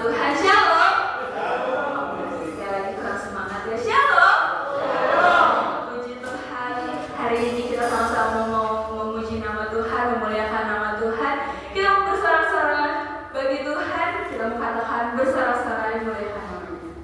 Tuhan, shalom. Sekali lagi kurang semangat ya, shalom. Puji Tuhan, hari ini kita sama-sama mau memuji nama Tuhan, memuliakan nama Tuhan. Kita mau bersorak-sorai bagi Tuhan, kita mau katakan bersorak-sorai memuliakan nama Tuhan.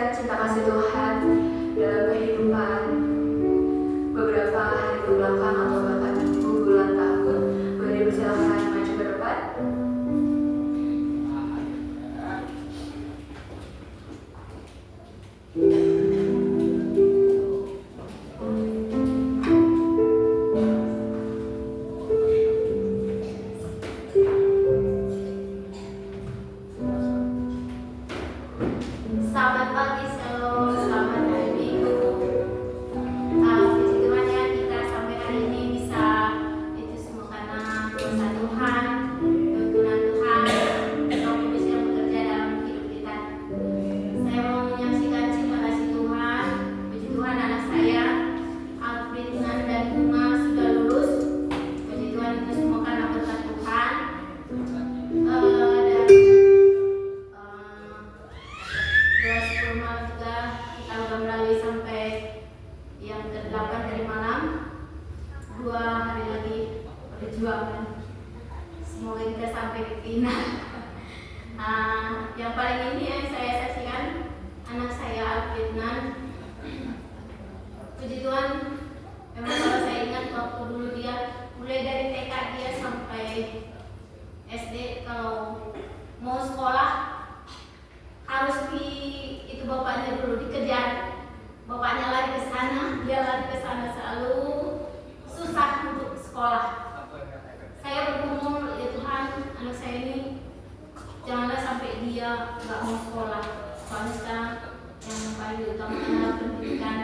menyaksikan cinta kasih Tuhan dalam kehidupan beberapa hari kebelakang atau bahkan bulan tahun. Boleh dipersilakan maju ke depan. Selamat pagi, shalom, selamat hari Minggu. Puji Tuhan ya, kita sampai hari ini bisa itu semua karena kuasa Tuhan, tuntunan Tuhan, Roh Kudus yang bekerja dalam hidup kita. Saya mau menyaksikan cinta kasih Tuhan. Puji Tuhan, anak saya Alfred, Nan, dan Bunga sudah lulus. Puji Tuhan, itu semua karena berkat Tuhan. Dan 10 malam juga kita udah melalui sampai yang ke-8 dari malam. 2 hari lagi perjuangan. Semoga kita sampai ke final. Yang paling ini yang saya saksikan anak saya Alfitnan. Puji Tuhan, memang kalau saya ingat waktu dulu dia mulai dari TK dia sampai SD, kalau mau sekolah harus itu bapaknya dulu dikejar, bapaknya lari ke sana, dia lari ke sana, selalu susah untuk sekolah. Saya bergumul, ya Tuhan, anak saya ini janganlah sampai dia nggak mau sekolah. Soalnya sekarang yang paling utama adalah pendidikan,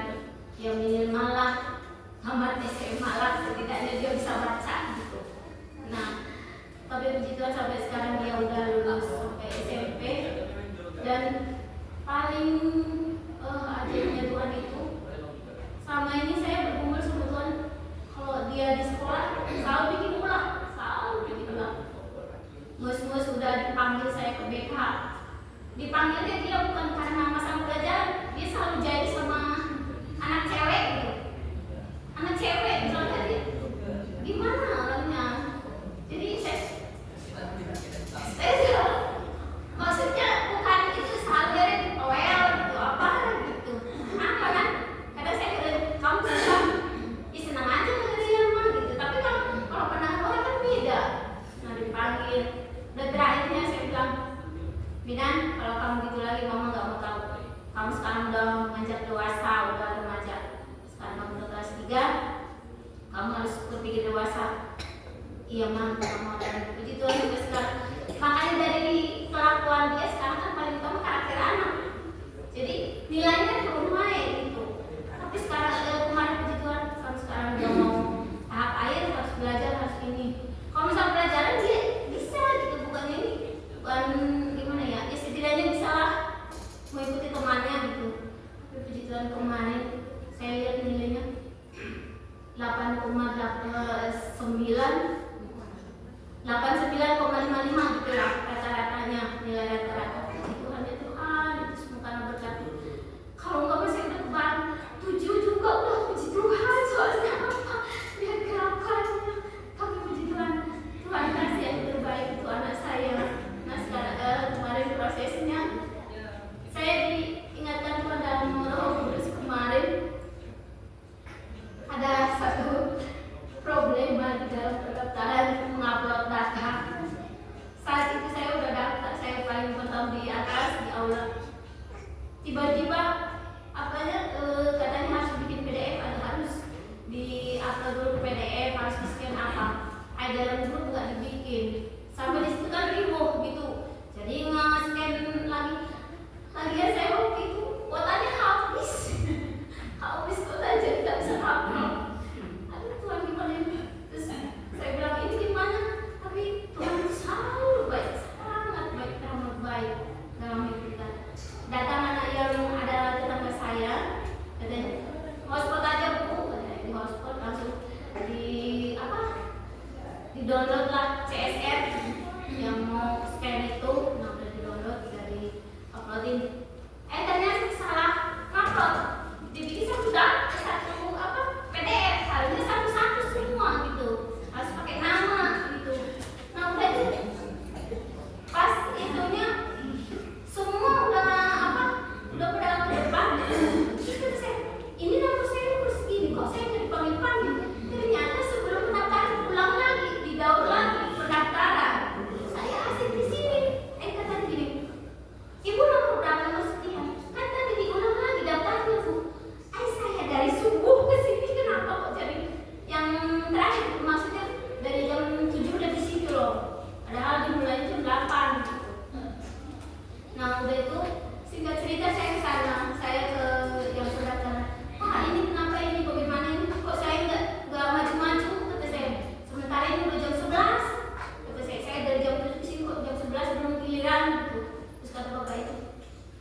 yang minimal lah tamat SMA lah, setidaknya dia bisa baca gitu. Nah, tapi puji Tuhan sampai sekarang dia udah lulus sampai SMP. Dan paling ajaibnya Tuhan itu, selama ini saya bergumul sama Tuhan, kalau dia di sekolah selalu bikin ulang. Mus udah dipanggil saya ke BK, dipanggilnya dia bukan karena masalah pelajaran, dia selalu jadi sama anak cewek gitu. Anak cewek misalnya dia gimana orangnya, jadi saya maksudnya bukan itu selalu dari toel gitu apa gitu. Kenapa kan? Kadang saya bilang kamu susah, senang aja dari mah gitu. Tapi kalau pernah toel kan beda. Nah dipanggil. Dan terakhirnya saya bilang, Bidan, kalau kamu gitu lagi mama nggak mau tahu. Kamu sekarang udah menganjak dewasa, udah remaja. Sekarang kamu udah kelas 3, kamu harus berpikir dewasa. Iya mah, kamu ada. Puji Tuhan sampai sekarang. Makanya dari kelakuan dia sekarang kan paling utama karakter anak. Jadi nilainya belum naik gitu. Tapi sekarang ada kemarin puji Tuhan, kan sekarang udah mau tahap akhir, harus belajar, harus ini. Kalau misalnya pelajaran dia bisa gitu, bukan ini, bukan gimana ya? Ya setidaknya bisa lah mengikuti temannya gitu. Tapi puji Tuhan kemarin saya lihat nilainya 89,55 gitu lah rata-ratanya, nilai rata-rata. Tuhan ya Tuhan, itu semua karena berkat. Kalau enggak masih udah kebal 7 juga udah puji Tuhan. Soalnya apa? Lihat kelakuannya. Tapi puji Tuhan, Tuhan kasih yang terbaik untuk anak saya. Nah sekarang kemarin prosesnya saya diingatkan Tuhan dalam Roh Kudus kemarin ada satu problema di dalam pendaftaran mengupload data. Saat itu saya udah daftar, saya paling pertama di atas di aula. Tiba-tiba katanya harus bikin PDF, harus di upload dulu PDF, harus di scan apa. Dalam grup nggak dibikin. Sampai di situ kan ribuh gitu. Jadi nge-scan lagi. Lagian saya waktu itu kuotanya habis. Habis kuota jadi nggak bisa upload. Aduh Tuhan gimana ini? Terus saya bilang ini gimana? Tapi Tuhan selalu baik, sangat baik, teramat baik dalam hidup kita. Datang anak yang ada tetangga saya, katanya hotspot aja bu, katanya di hotspot langsung di download lah CSR yang mau scan itu. Nah udah di download, udah di uploadin. Ternyata salah upload, dibikin satu PDF, harusnya satu-satu semua gitu, harus pakai nama gitu. Nah udah itu pas itunya semua udah pada Terus kata saya, ini nomor saya nomor segini, kok saya nggak dipanggil-panggil? Ternyata sebelum pendaftaran ulang lagi, didaur lagi pendaftaran. Saya asik di sini. Kata gini, ibu nomor berapa nomor sekian? Kan tadi diulang lagi daftarnya bu. Saya dari subuh ke sini, kenapa kok jadi yang terakhir? Maksudnya dari jam 7 udah di situ loh. Padahal dimulai jam 8 gitu. Nah udah itu singkat cerita saya ke sana, saya ke yang sudah sana. Ini kenapa ini, bagaimana ini? Kok saya nggak maju-maju? Kata saya. Sementara ini udah jam 11. Kata saya dari jam 7 ke sini kok jam 11 belum giliran gitu. Terus kata bapak itu,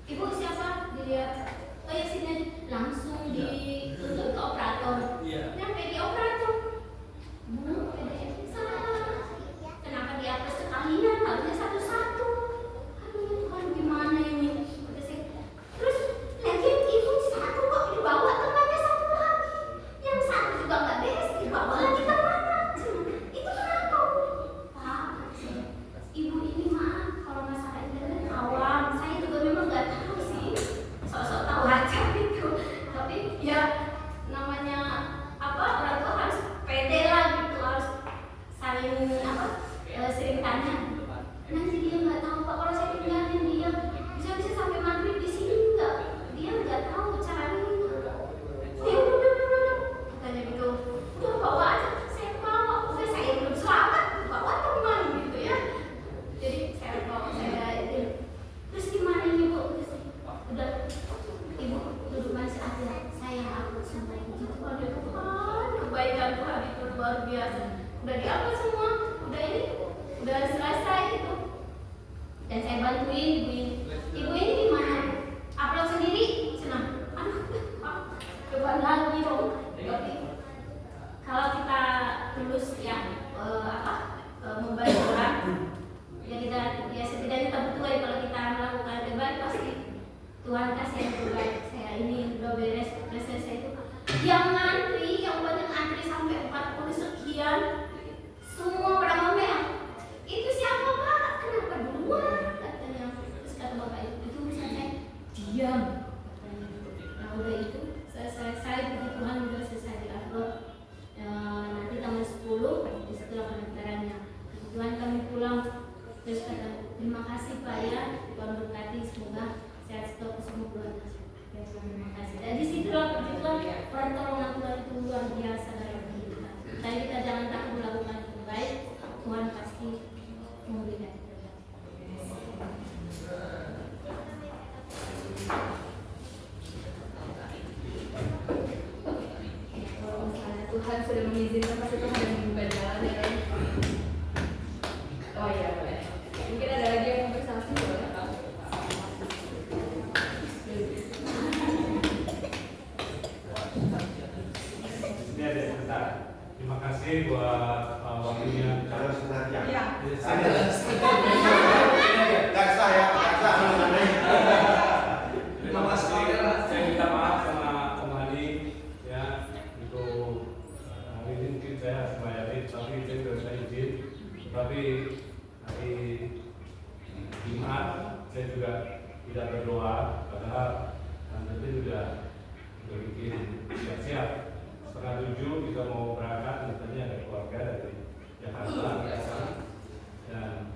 ibu siapa? Dilihat, oh ya sini aja. Langsung dituntut ke operator. Nyampe di operator. Bu, PDM salah. Kenapa dihapus sekalian? Harusnya satu-satu. Aduh Tuhan, gimana ini? Kata saya. Terus lagian ibu satu kok dibawa temannya satu lagi. Yang satu juga nggak beres, dibawa lagi kemana? Itu kenapa? Pak, ibu ini maaf kalau masalah internet awam. Saya juga memang nggak tahu sih. Sok-sok tahu aja gitu. Tapi ya namanya apa, orang tua harus pede lah gitu, harus saling sering tanya. Nanti dia nggak tahu Pak, kalau saya tinggalin dia bisa sampai maghrib di sini dia nggak tahu caranya itu. Ya udah katanya gitu, udah bawa aja, saya bawa, udah saya belum selamat bawa teman gitu ya. Jadi saya bawa, saya itu. Terus gimana ini bu? Udah ibu duduk manis aja, saya hapus semua itu. Waduh Tuhan, kebaikan Tuhan itu luar biasa. Udah dihapus semua, udah ini, udah selesai itu. Dan saya bantuin ibu ini gimana? Upload sendiri, senang. Aduh, beban lagi dong. Tapi kalau kita tulus ya membantu orang, ya kita ya setidaknya kita butuh ya, kalau kita melakukan yang terbaik pasti Tuhan kasih yang terbaik. Saya ini udah beres selesai itu. Yang ngantri, yang banyak antri sampai 40 sekian, semua pada ngomel. Itu siapa Pak? Kenapa duluan? Katanya. Terus kata bapak itu urusan saya. Diam. Katanya. Nah udah itu selesai, puji Tuhan udah selesai diupload. Nanti tanggal 10 disitulah pendaftarannya. Puji Tuhan kami pulang. Terus kata, terima kasih Pak ya, Tuhan berkati, semoga sehat stok semua keluarga. Ya Tuhan, terima kasih. Dan disitulah puji Tuhan, pertolongan Tuhan itu luar biasa dalam hidup kita. Dan kita jangan takut melakukan yang terbaik, Tuhan pasti memberikan yang terbaik. Kalau misalnya Tuhan sudah mengizinkan, pasti Tuhan yang membuka jalan ya kan? Oh iya boleh. Mungkin ada lagi yang mau bersaksi, boleh Pak? Ini ada sebentar. Terima kasih buat waktunya. Kalau sebentar ya. Iya. Jaksa ya, jaksa. Terima kasih. Saya minta maaf sama Om Hadi ya untuk hari ini mungkin saya harus bayarin, tapi saya sudah saya izin. Tapi hari Jumat saya juga tidak berdoa, padahal nanti sudah bikin siap-siap. 6:30 kita mau berangkat, katanya ada keluarga dari Jakarta. Dan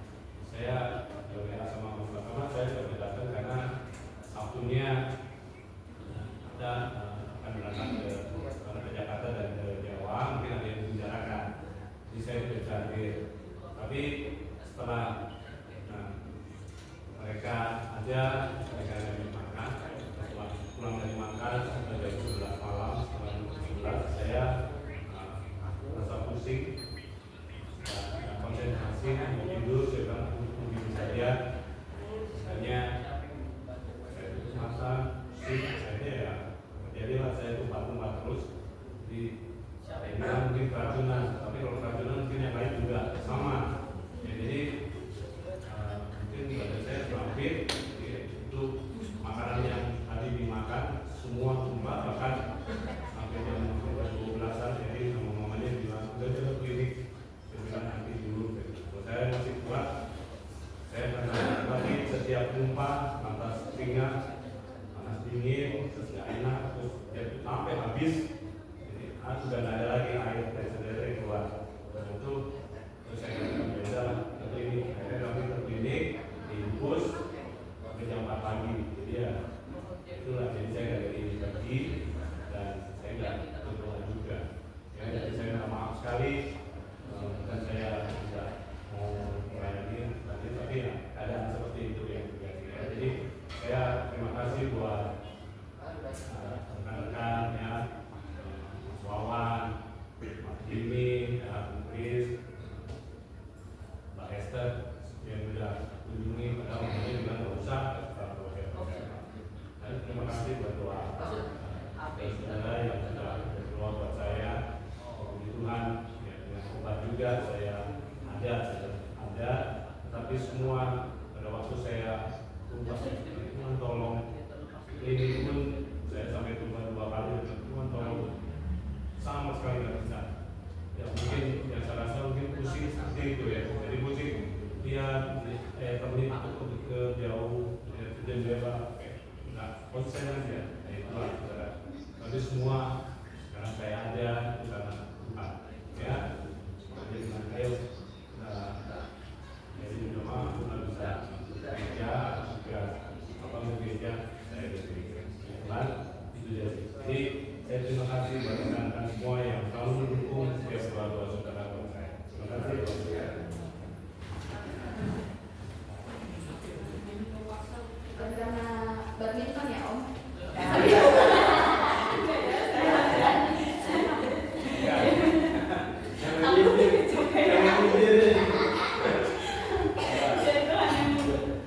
saya berdoa sama Bapak, saya sudah datang karena Sabtunya ada akan berangkat ke Jakarta dan ke Jawa, mungkin ada yang membicarakan. Jadi saya sudah hadir. Tapi setelah mereka ada dari makan, setelah pulang dari makan sampai jam 11 malam, setelah jam 11 saya merasa pusing dan konsentrasi mau tidur, saya bilang tidur saja. Misalnya saya tutup mata, akhirnya ya terjadilah saya tumpah-tumpah terus. Jadi saya bilang mungkin keracunan, tapi kalau keracunan mungkin yang lain juga sama. Ya, jadi mungkin badan saya semakin itu makanan yang tadi dimakan semua tumpah, bahkan sampai jam 12-an. Jadi sama mamanya bilang udah ke klinik, saya bilang nanti dulu. Kalau saya masih kuat, saya akan lagi setiap tumpah lantas keringat panas dingin, terus nggak habis, jadi sudah nggak ada lagi air dari saudara yang keluar. Dan itu terus saya katakan beda ke klinik. Akhirnya kami ke klinik, diinfus sampai jam 4 pagi. Jadi ya itulah, jadi saya nggak jadi pagi dan saya nggak keluar juga. Ya, jadi saya minta maaf sekali dan saya tidak mau melayani tapi ya keadaan seperti itu yang terjadi. Ya. Jadi saya terima kasih buat rekan-rekan ya, Mas Wawan, Mas Jimmy, Mbak Chris, Mbak Esther yang sudah kunjungi, padahal mungkin juga nggak usah. Dan terima kasih buat doa saudara yang sudah berdoa buat saya. Puji Tuhan, ya, dengan obat juga saya ada, tetapi semua pada waktu saya tumbas, Tuhan tolong. Ini pun saya sampai tumbas 2 kali, Tuhan tolong sama sekali nggak bisa. Ya mungkin yang saya rasa mungkin pusing seperti itu ya. Jadi pusing dia temenin aku ke jauh, dan dia nggak konsen aja. Nah itulah saudara. Tapi semua sekarang saya ada itu karena Tuhan. Ya, jadi dengan ayo jadi minta maaf Tuhan bisa gereja juga apa gereja saya di gereja. Tuhan itu jadi saya terima kasih buat rekan-rekan semua yang selalu mendukung setiap doa-doa saudara buat saya. Terima kasih. Karena badminton ya Om.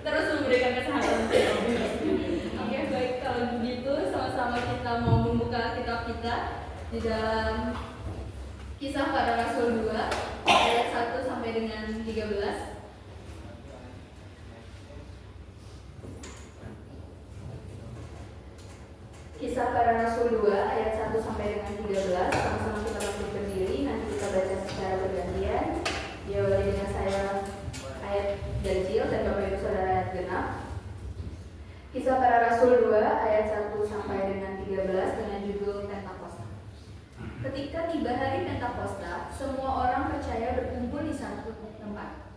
Terus memberikan kesehatan. Oke, baik, kalau begitu sama-sama kita mau membuka kitab kita di dalam Kisah Para Rasul 2 ayat 1 sampai dengan 13. Kisah Para Rasul 2 ayat 1 sampai dengan 13. Sama-sama kita langsung berdiri, nanti kita baca secara bergantian. Diawali dengan saya ayat ganjil dan Bapak Ibu Saudara ayat genap. Kisah Para Rasul 2 ayat 1 sampai dengan 13 dengan judul Pentakosta. Ketika tiba hari Pentakosta, semua orang percaya berkumpul di satu tempat.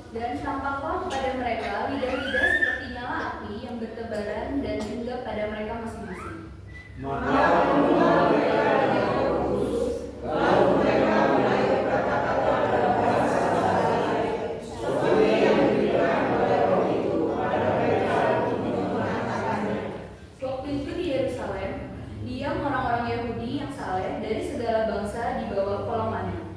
Dan tampaklah kepada mereka lidah-lidah seperti nyala api yang bertebaran dan juga pada mereka masing-masing. Waktu itu di Yerusalem, diam orang-orang Yahudi yang saleh dari segala bangsa di bawah kolongannya.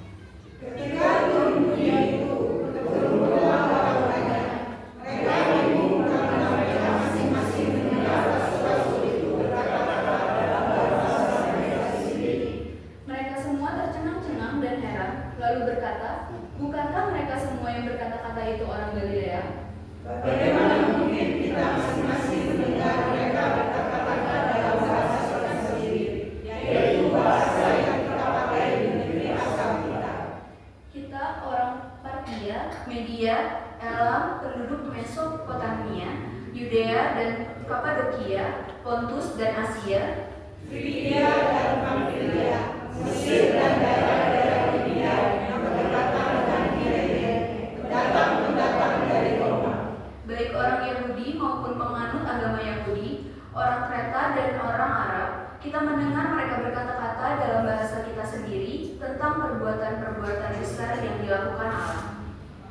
Mereka semua tercengang-cengang dan heran, lalu berkata, bukankah mereka semua yang berkata-kata itu orang Galilea? Bagaimana mungkin kita masing-masing mendengar mereka berkata-kata dalam bahasa kita sendiri, yaitu bahasa yang kita pakai di negeri asal kita. Kita orang Partia, Media, Elam, penduduk Mesopotamia, Yudea dan Kapadokia, Pontus dan Asia, Frigia dan Pamfilia, Mesir dan daerah-daerah Libya yang berdekatan dengan Kirene, pendatang-pendatang dari Roma. baik orang Yahudi maupun penganut agama Yahudi, orang Kreta dan orang Arab, kita mendengar mereka berkata-kata dalam bahasa kita sendiri tentang perbuatan-perbuatan besar yang dilakukan Allah.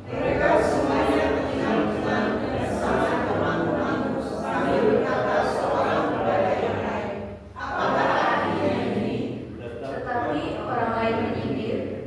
Mereka semuanya bertenang-tenang bersama teman-temanmu sambil berkata seorang kepada yang lain, apakah artinya ini? Tetapi orang lain menyindir,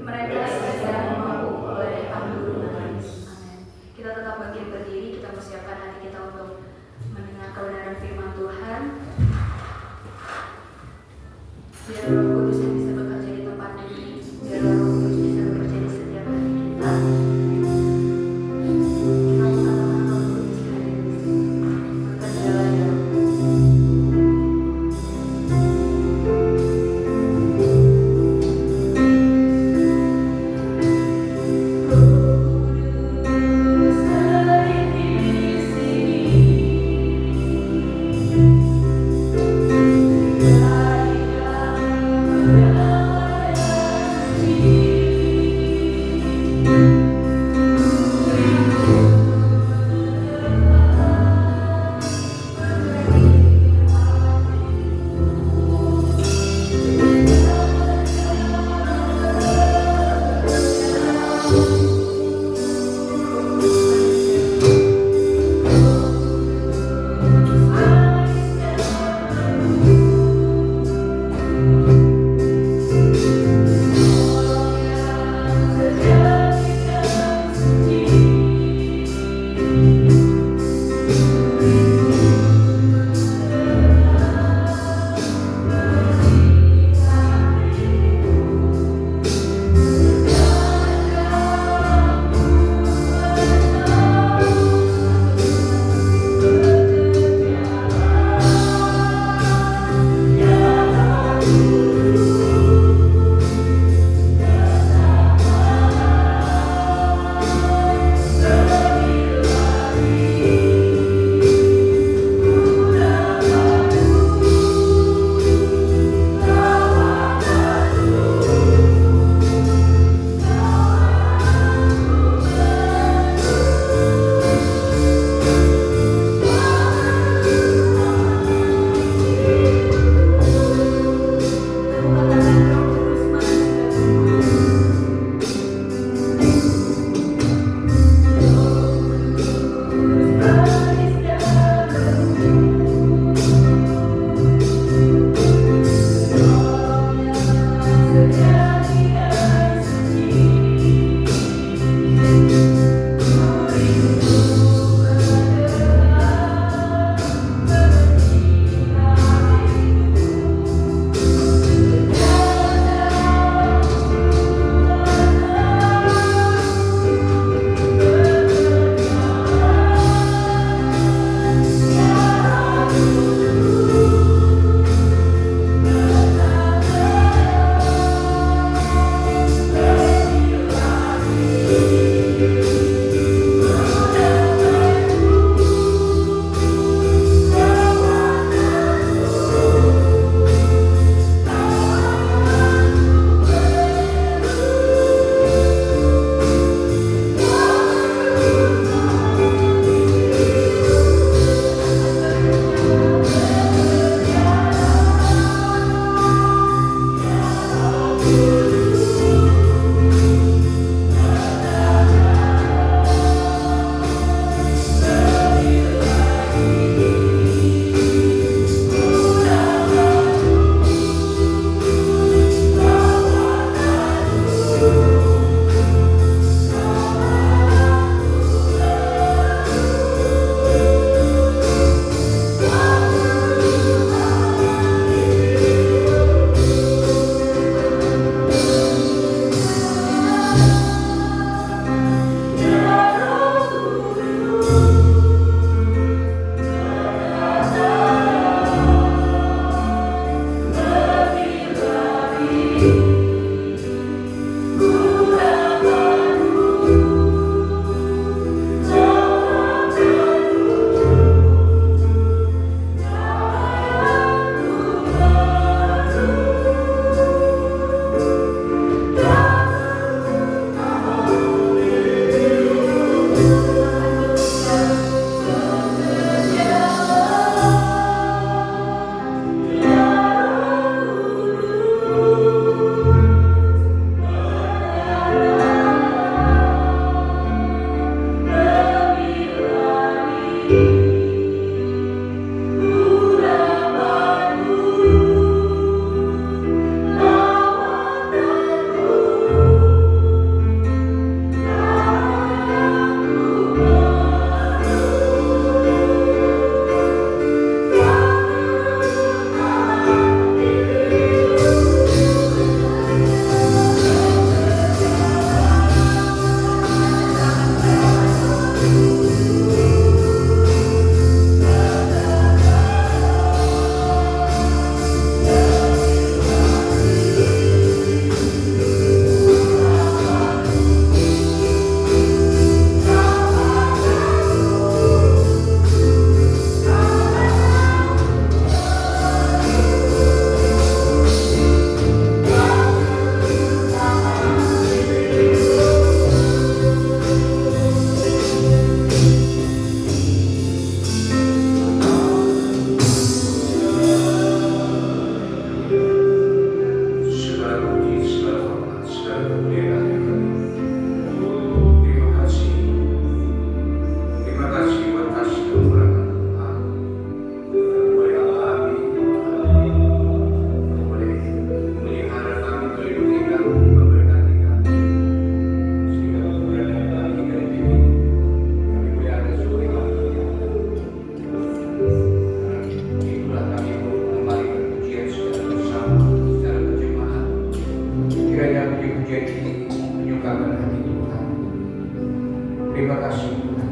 Terima kasih Tuhan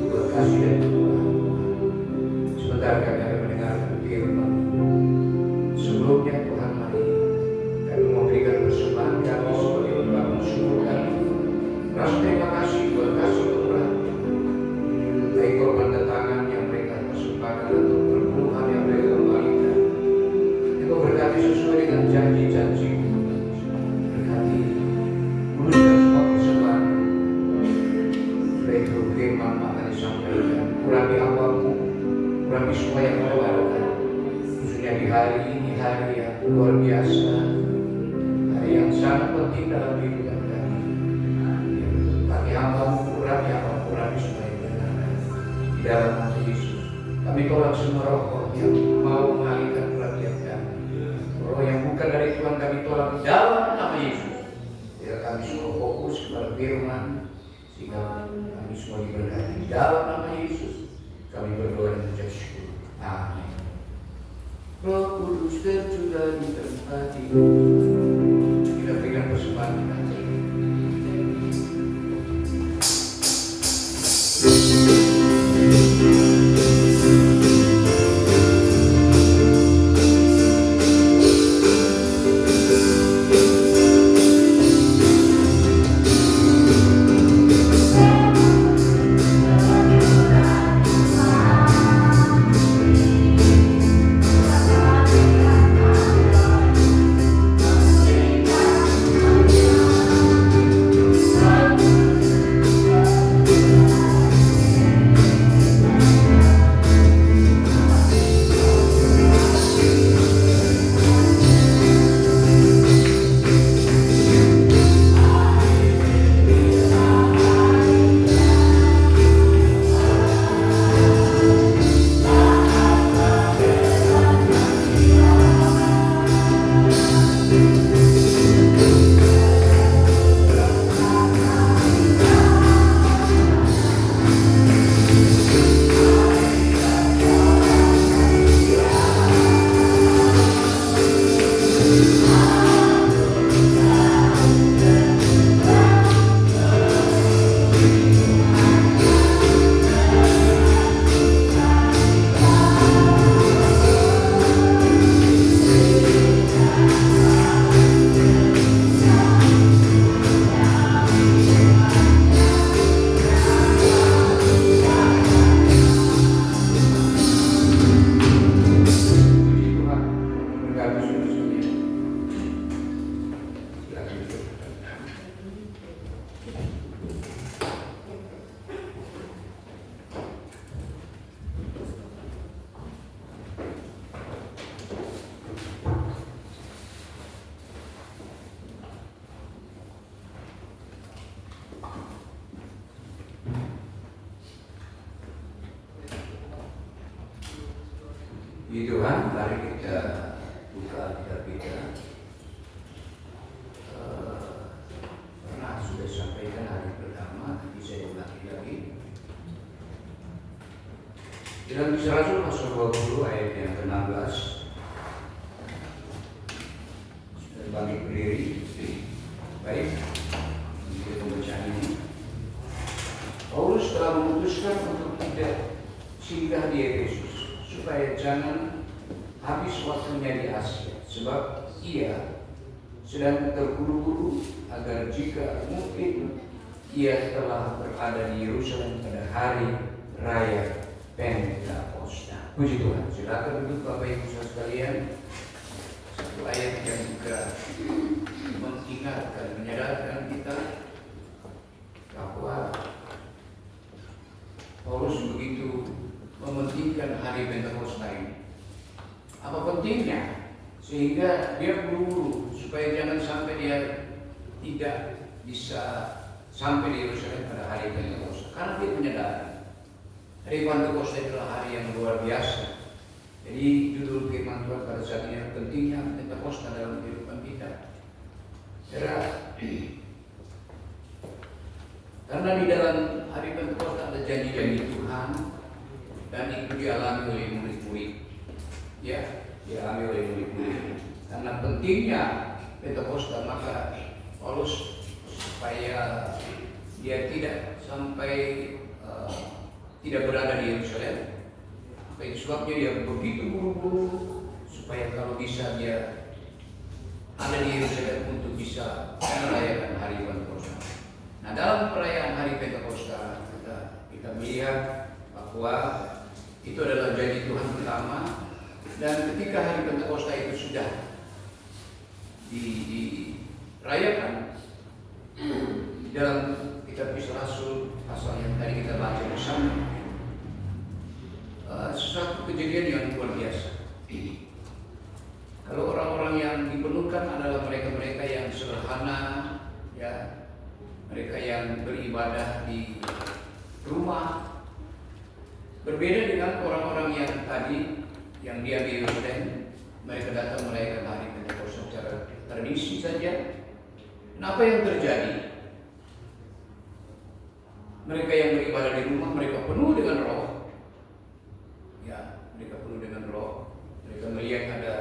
buat kasih dan Tuhan. Sebentar kami akan mendengarkan firman. Sebelumnya Tuhan, mari kami memberikan persembahan kami sebagai ungkapan syukur kami. Rasa terima kasih buat kasih Tuhan. Baik korban datangan yang mereka persembahkan atau perpuluhan yang mereka kembalikan. Engkau berkati sesuai dengan janji-janji. Berkati muluskan semua persembahan. Baik itu firman akan disampaikan. Kurangi apamu, kurangi semua yang melewatkan. Khususnya di hari ini, hari yang luar biasa, hari yang sangat penting dalam kehidupan kami. Kurangi apamu, kurangi semua yang melewatkan. Di dalam nama Yesus, kami tolak semua roh yang mau mengalihkan perhatian kami. Roh yang bukan dari Tuhan kami tolak di dalam nama Yesus. Biar kami semua fokus kepada firman, sehingga kami semua diberkati di dalam nama Yesus. Kami berdoa dan mengucap syukur. Amin. Roh Kudus tercurah di tempat ini. Kita berikan persembahan kita. Puji Tuhan, mari kita buka kitab kita. Pernah sudah sampaikan hari pertama, tapi saya ulangi lagi. Dalam Kisah Rasul pasal 20 ayat yang ke-16. Bagi berdiri, baik, untuk pembacaan ini. Paulus telah memutuskan untuk tidak singgah di Efesus, supaya jangan habis waktunya di Asia, sebab ia sedang terburu-buru agar jika mungkin ia telah berada di Yerusalem pada hari raya Pentakosta. Puji Tuhan. Silakan duduk Bapak Ibu Saudara sekalian. Satu ayat yang juga mengingatkan, menyadarkan kita bahwa Paulus begitu mementingkan hari Pentakosta ini. Apa pentingnya? Sehingga dia buru-buru supaya jangan sampai dia tidak bisa sampai di Yerusalem pada hari Pentakosta. Karena dia menyadari hari Pentakosta adalah hari yang luar biasa. Jadi judul firman Tuhan pada saat ini pentingnya Pentakosta dalam kehidupan kita. Karena di dalam hari Pentakosta ada janji-janji Tuhan. Dan itu dialami oleh murid-murid. Ya, dialami oleh murid-murid. Karena pentingnya Pentakosta, maka Paulus supaya dia tidak sampai tidak berada di Yerusalem. Maka itu sebabnya dia begitu buru-buru supaya kalau bisa dia ada di Yerusalem untuk bisa merayakan hari Pentakosta. Nah, dalam perayaan hari Pentakosta kita melihat bahwa itu adalah janji Tuhan pertama, dan ketika hari Pentakosta itu sudah dirayakan dalam kitab Kisah Rasul pasal yang tadi kita baca bersama, sesuatu kejadian yang luar biasa. Kalau orang-orang yang dipenuhkan adalah mereka-mereka yang sederhana, ya, mereka yang beribadah di rumah, berbeda dengan orang-orang yang tadi yang dia di Yerusalem, mereka datang merayakan hari Pentakosta secara tradisi saja. Nah, apa yang terjadi? Mereka yang beribadah di rumah, mereka penuh dengan roh. Ya, mereka penuh dengan roh. Mereka melihat ada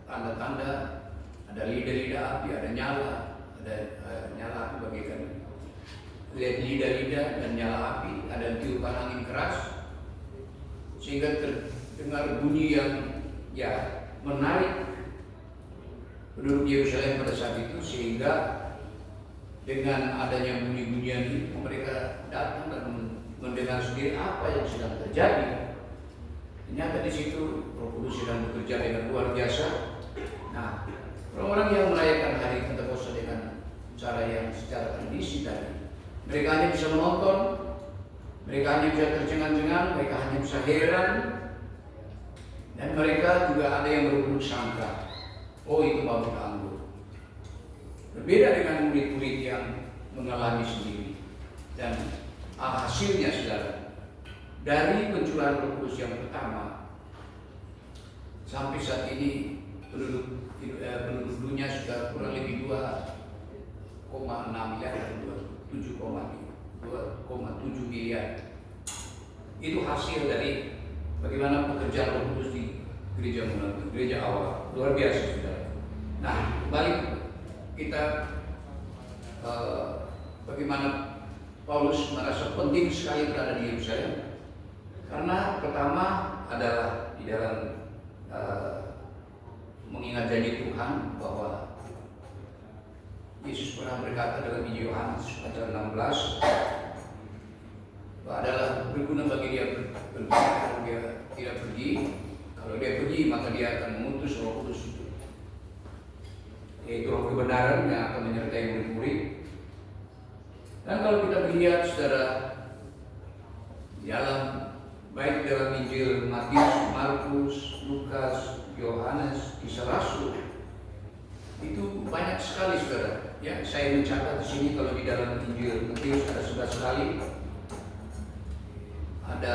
tanda-tanda, ada lidah-lidah api, ada nyala api bagaikan lihat lidah-lidah dan nyala api, ada tiupan angin keras, sehingga terdengar bunyi yang menarik penduduk Yerusalem pada saat itu, sehingga dengan adanya bunyi-bunyian itu mereka datang dan mendengar sendiri apa yang sedang terjadi. Ternyata di situ Roh Kudus sedang bekerja dengan luar biasa. Nah, orang-orang yang merayakan hari Pentakosta dengan cara yang secara tradisi tadi, mereka hanya bisa menonton, mereka hanya bisa tercengang-cengang, mereka hanya bisa heran, dan mereka juga ada yang berburuk sangka, oh itu bau anggur. Berbeda dengan murid-murid yang mengalami sendiri. Dan hasilnya saudara, dari pencurahan Roh Kudus yang pertama sampai saat ini penduduk dunia sudah kurang lebih 2,6 miliar dan 7,7 miliar. Itu hasil dari bagaimana pekerjaan Roh Kudus di gereja awal. Luar biasa saudara. Nah, balik kita bagaimana Paulus merasa penting sekali berada di Yerusalem, karena pertama adalah di dalam mengingat janji Tuhan bahwa Yesus pernah berkata dalam Injil Yohanes pasal 16 bahwa adalah berguna bagi dia pergi kalau dia tidak pergi. Kalau dia pergi maka dia akan mengutus Roh Kudus itu, yaitu Roh kebenaran yang akan menyertai murid-murid. Dan kalau kita melihat secara dalam baik dalam Injil Matius, Markus, Lukas, Yohanes, Kisah Rasul, itu banyak sekali saudara. Ya, saya mencatat di sini kalau di dalam Injil Matius ada 11 kali, ada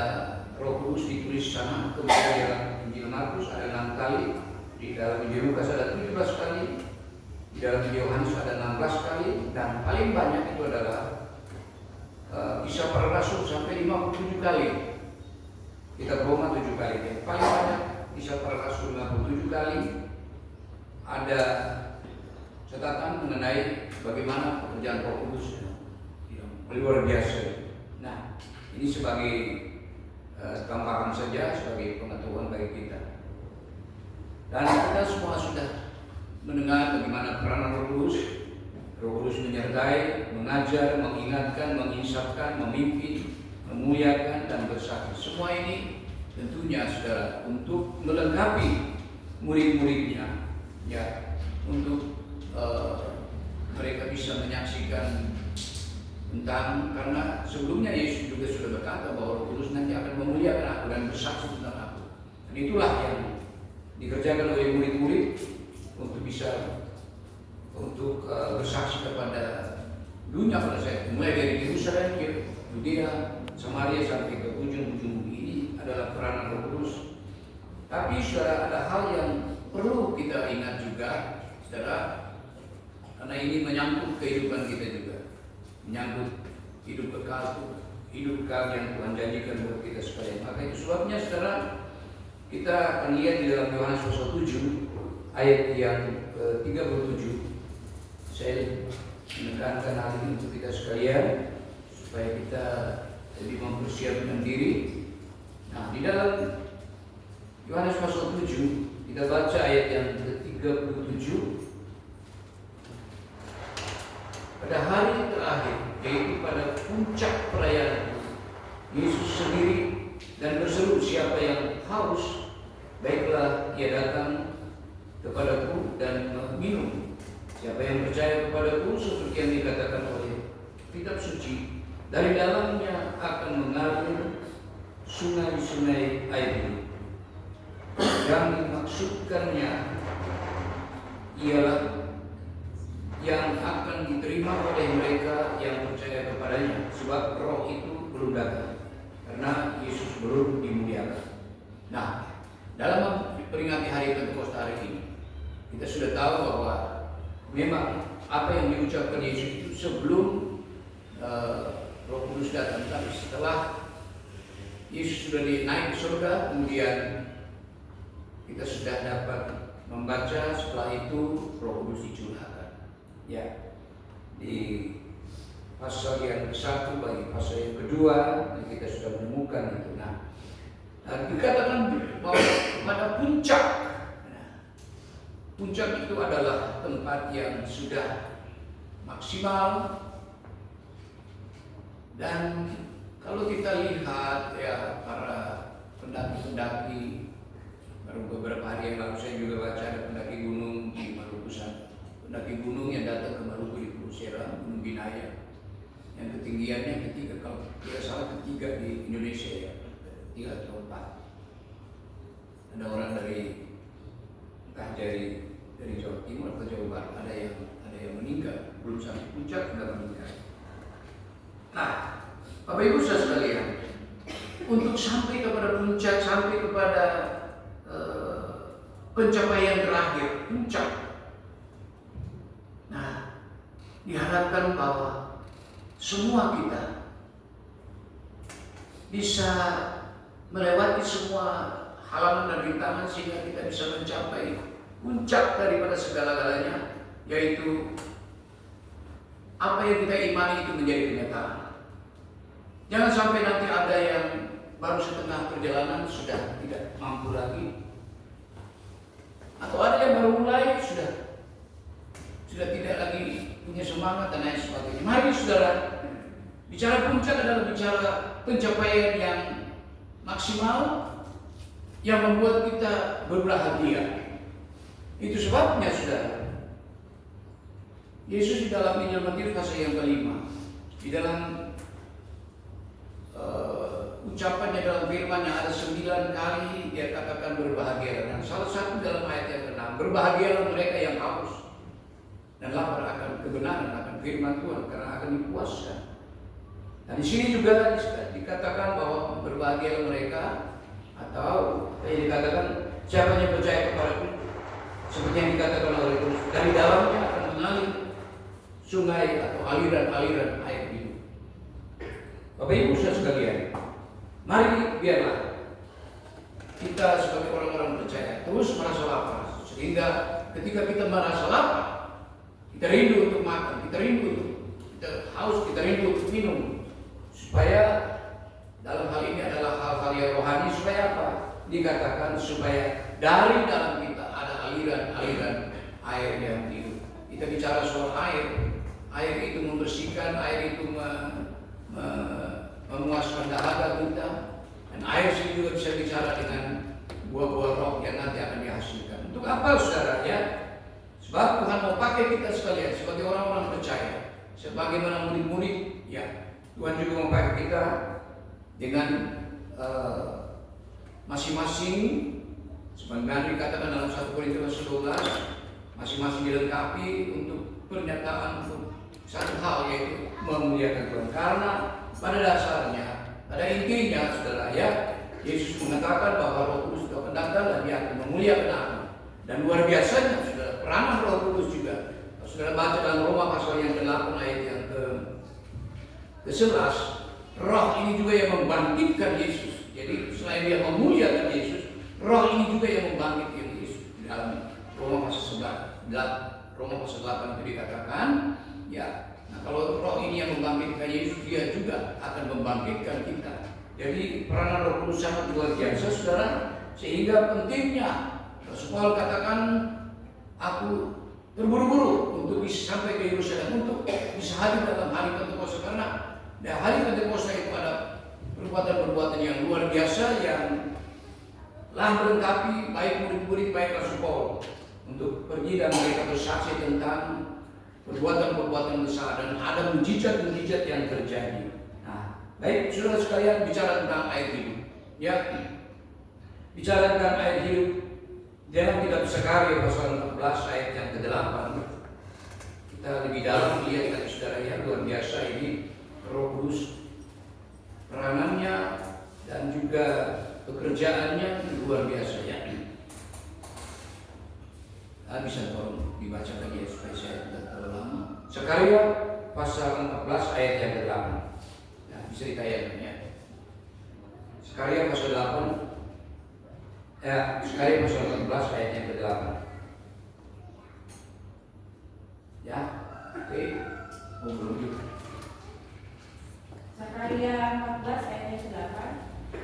Roh Kudus ditulis sana. Kemudian dalam Injil Markus ada 6 kali, di dalam Injil Lukas ada 17 kali, di dalam Injil Yohanes ada 16 kali, dan paling banyak itu adalah Kisah Para Rasul sampai 57 kali. Kitab Roma 7 kali. Ya. Paling banyak Kisah Para Rasul 57 kali. Ada catatan mengenai bagaimana pekerjaan Roh Kudus luar biasa. Nah, ini sebagai gambaran saja, sebagai pengetahuan bagi kita. Dan kita semua sudah mendengar bagaimana peranan Roh Kudus. Roh Kudus menyertai, mengajar, mengingatkan, menginsafkan, memimpin, memuliakan, dan bersaksi. Semua ini tentunya saudara untuk melengkapi murid-muridnya, ya, untuk mereka bisa menyaksikan tentang, karena sebelumnya Yesus juga sudah berkata bahwa Roh Kudus nanti akan memuliakan aku dan bersaksi tentang aku. Dan itulah yang dikerjakan oleh murid-murid untuk bisa bersaksi kepada dunia pada saat mulai dari Yerusalem, Yudea, Samaria sampai ke ujung-ujung bumi. Ini adalah peranan Roh Kudus. Tapi saudara, ada hal yang perlu kita ingat juga, saudara, karena ini menyangkut kehidupan kita juga, menyangkut hidup kekal yang Tuhan janjikan buat kita sekalian. Maka itu sebabnya saudara, kita akan lihat di dalam Yohanes pasal 7 ayat yang ke-37. Saya menekankan hal ini untuk kita sekalian supaya kita lebih mempersiapkan diri. Nah, di dalam Yohanes pasal 7 kita baca ayat yang ke-37. Pada hari terakhir, yaitu pada puncak perayaan, Yesus sendiri dan berseru, "Siapa yang haus, baiklah ia datang kepadaku dan minum. Siapa yang percaya kepadaku, seperti yang dikatakan oleh kitab suci, dari dalamnya akan mengalir sungai-sungai air hidup." Yang dimaksudkannya ialah yang akan diterima oleh mereka yang percaya kepadanya, sebab Roh itu belum datang karena Yesus belum dimuliakan. Nah, dalam memperingati hari Pentakosta hari ini, kita sudah tahu bahwa memang apa yang diucapkan Yesus itu sebelum Roh Kudus datang, tapi setelah Yesus sudah naik ke surga, kemudian kita sudah dapat membaca setelah itu Roh Kudus dicurahkan. Ya, di pasal yang ke-1 bagi pasal yang kedua kita sudah menemukan itu. Nah, dikatakan bahwa pada puncak, puncak itu adalah tempat yang sudah maksimal. Dan kalau kita lihat ya, para pendaki-pendaki, baru beberapa hari yang lalu saya juga baca ada pendaki gunung di Maluku sana. Pendaki gunung yang datang ke Maluku di Pulau Seram, Gunung Binaya, yang ketinggiannya ketiga, kalau tidak salah ketiga di Indonesia ya, 3 atau 4. Ada orang dari entah dari Jawa Timur atau Jawa Barat, ada yang meninggal, belum sampai puncak sudah meninggal. Nah, Bapak Ibu saudara sekalian, untuk sampai kepada puncak, sampai kepada pencapaian terakhir, puncak. Nah, diharapkan bahwa semua kita bisa melewati semua halangan dan rintangan sehingga kita bisa mencapai puncak daripada segala-galanya, yaitu apa yang kita imani itu menjadi kenyataan. Jangan sampai nanti ada yang baru setengah perjalanan sudah tidak mampu lagi, atau ada yang baru mulai sudah tidak lagi punya semangat dan lain sebagainya. Mari saudara, bicara puncak adalah bicara pencapaian yang maksimal yang membuat kita berbahagia. Itu sebabnya saudara, Yesus di dalam Injil Matius pasal yang ke-5, di dalam ucapannya, dalam firman-Nya ada 9 kali dia katakan berbahagia, dan salah satu dalam ayat yang ke-6, berbahagialah mereka yang haus dan lapar akan kebenaran, akan firman Tuhan, karena akan dipuaskan. Dan di sini juga dikatakan bahwa berbahagialah mereka, atau yang dikatakan siapa yang percaya kepadaku, seperti yang dikatakan oleh Tuhan, dari dalamnya akan mengalir sungai atau aliran-aliran air hidup. Bapak Ibu saudara sekalian, mari biarlah kita sebagai orang-orang percaya terus merasa lapar, sehingga ketika kita merasa lapar, kita rindu untuk makan, kita rindu untuk, kita haus, kita rindu untuk minum, supaya dalam hal ini adalah hal-hal yang rohani. Supaya apa? Dikatakan supaya dari dalam kita ada aliran-aliran air yang hidup. Kita bicara soal air itu membersihkan, air itu memuaskan dahaga kita, dan air itu juga bisa bicara dengan buah-buah roh yang nanti akan dihasilkan. Untuk apa saudara ya? Sebab Tuhan mau pakai kita sekalian sebagai orang-orang percaya, sebagaimana murid-murid ya. Tuhan juga mau pakai kita dengan masing-masing, sebagaimana dikatakan dalam 1 Korintus 12, masing-masing dilengkapi untuk pernyataan untuk satu hal, yaitu memuliakan Tuhan. Karena pada dasarnya, pada intinya saudara ya, Yesus mengatakan bahwa Roh Kudus itu akan datang dan dia akan memuliakan aku. Dan luar biasanya saudara, peranan Roh Kudus juga. Kalau saudara baca dalam Roma pasal yang ke-8 ayat yang ke-11, Roh ini juga yang membangkitkan Yesus. Jadi selain dia memuliakan Yesus, Roh ini juga yang membangkitkan Yesus. Dalam Roma pasal 8 itu dikatakan ya, Nah, kalau roh ini yang membangkitkan Yesus, dia juga akan membangkitkan kita. Jadi peranan Roh Kudus sangat luar biasa, saudara, sehingga pentingnya Rasul Paulus katakan, aku terburu-buru untuk bisa sampai ke Yerusalem, untuk bisa hadir dalam hari Pentakosta, karena hari Pentakosta itu ada perbuatan-perbuatan yang luar biasa yang telah melengkapi baik murid-murid baik Rasul Paulus untuk pergi dan mereka bersaksi tentang perbuatan-perbuatan besar dan ada mujizat-mujizat yang terjadi. Nah, baik saudara sekalian, bicara tentang air hidup, ya, bicara tentang air hidup dalam kitab Sakaria pasal 14 ayat yang ke-8. Kita lebih dalam lihat tadi saudara, ya, luar biasa ini Roh Kudus, peranannya dan juga pekerjaannya luar biasa, ya. Bisa tolong dibaca lagi ya supaya saya tidak terlalu lama. Sakaria pasal 14 ayat yang ke-8. Nah, bisa ditayangkan, ya. Sakaria pasal 8. Sakaria pasal 14 ayat yang ke-8. Ya, oke. Belum juga. Sakaria 14 ayat yang ke-8.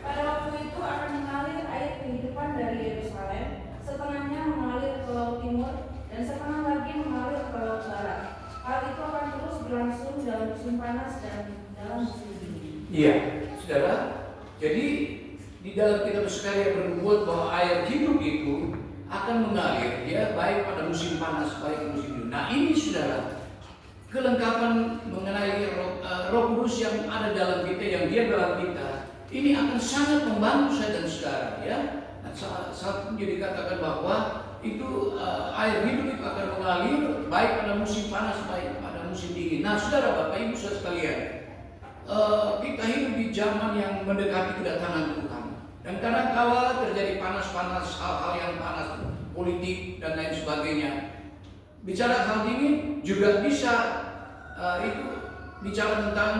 Pada waktu itu akan mengalir air kehidupan dari Yerusalem, setengahnya mengalir ke laut timur dan setengah lagi mengalir ke laut barat. Hal itu akan terus berlangsung dalam musim panas dan dalam musim dingin. Iya, saudara. Jadi di dalam kitab Sakaria bernubuat bahwa air hidup itu akan mengalir, ya, baik pada musim panas baik musim dingin. Nah, ini saudara, kelengkapan mengenai Roh Kudus yang ada dalam kita, yang dia dalam kita, ini akan sangat membantu saya dan saudara, ya. Nah, saat ini dikatakan bahwa itu air hidup itu akan mengalir baik pada musim panas baik pada musim dingin. Nah, saudara, Bapak Ibu saudara sekalian, kita hidup di zaman yang mendekati kedatangan Tuhan, dan kadang-kala terjadi panas-panas, hal-hal yang panas, politik dan lain sebagainya. Bicara hal dingin juga bisa itu bicara tentang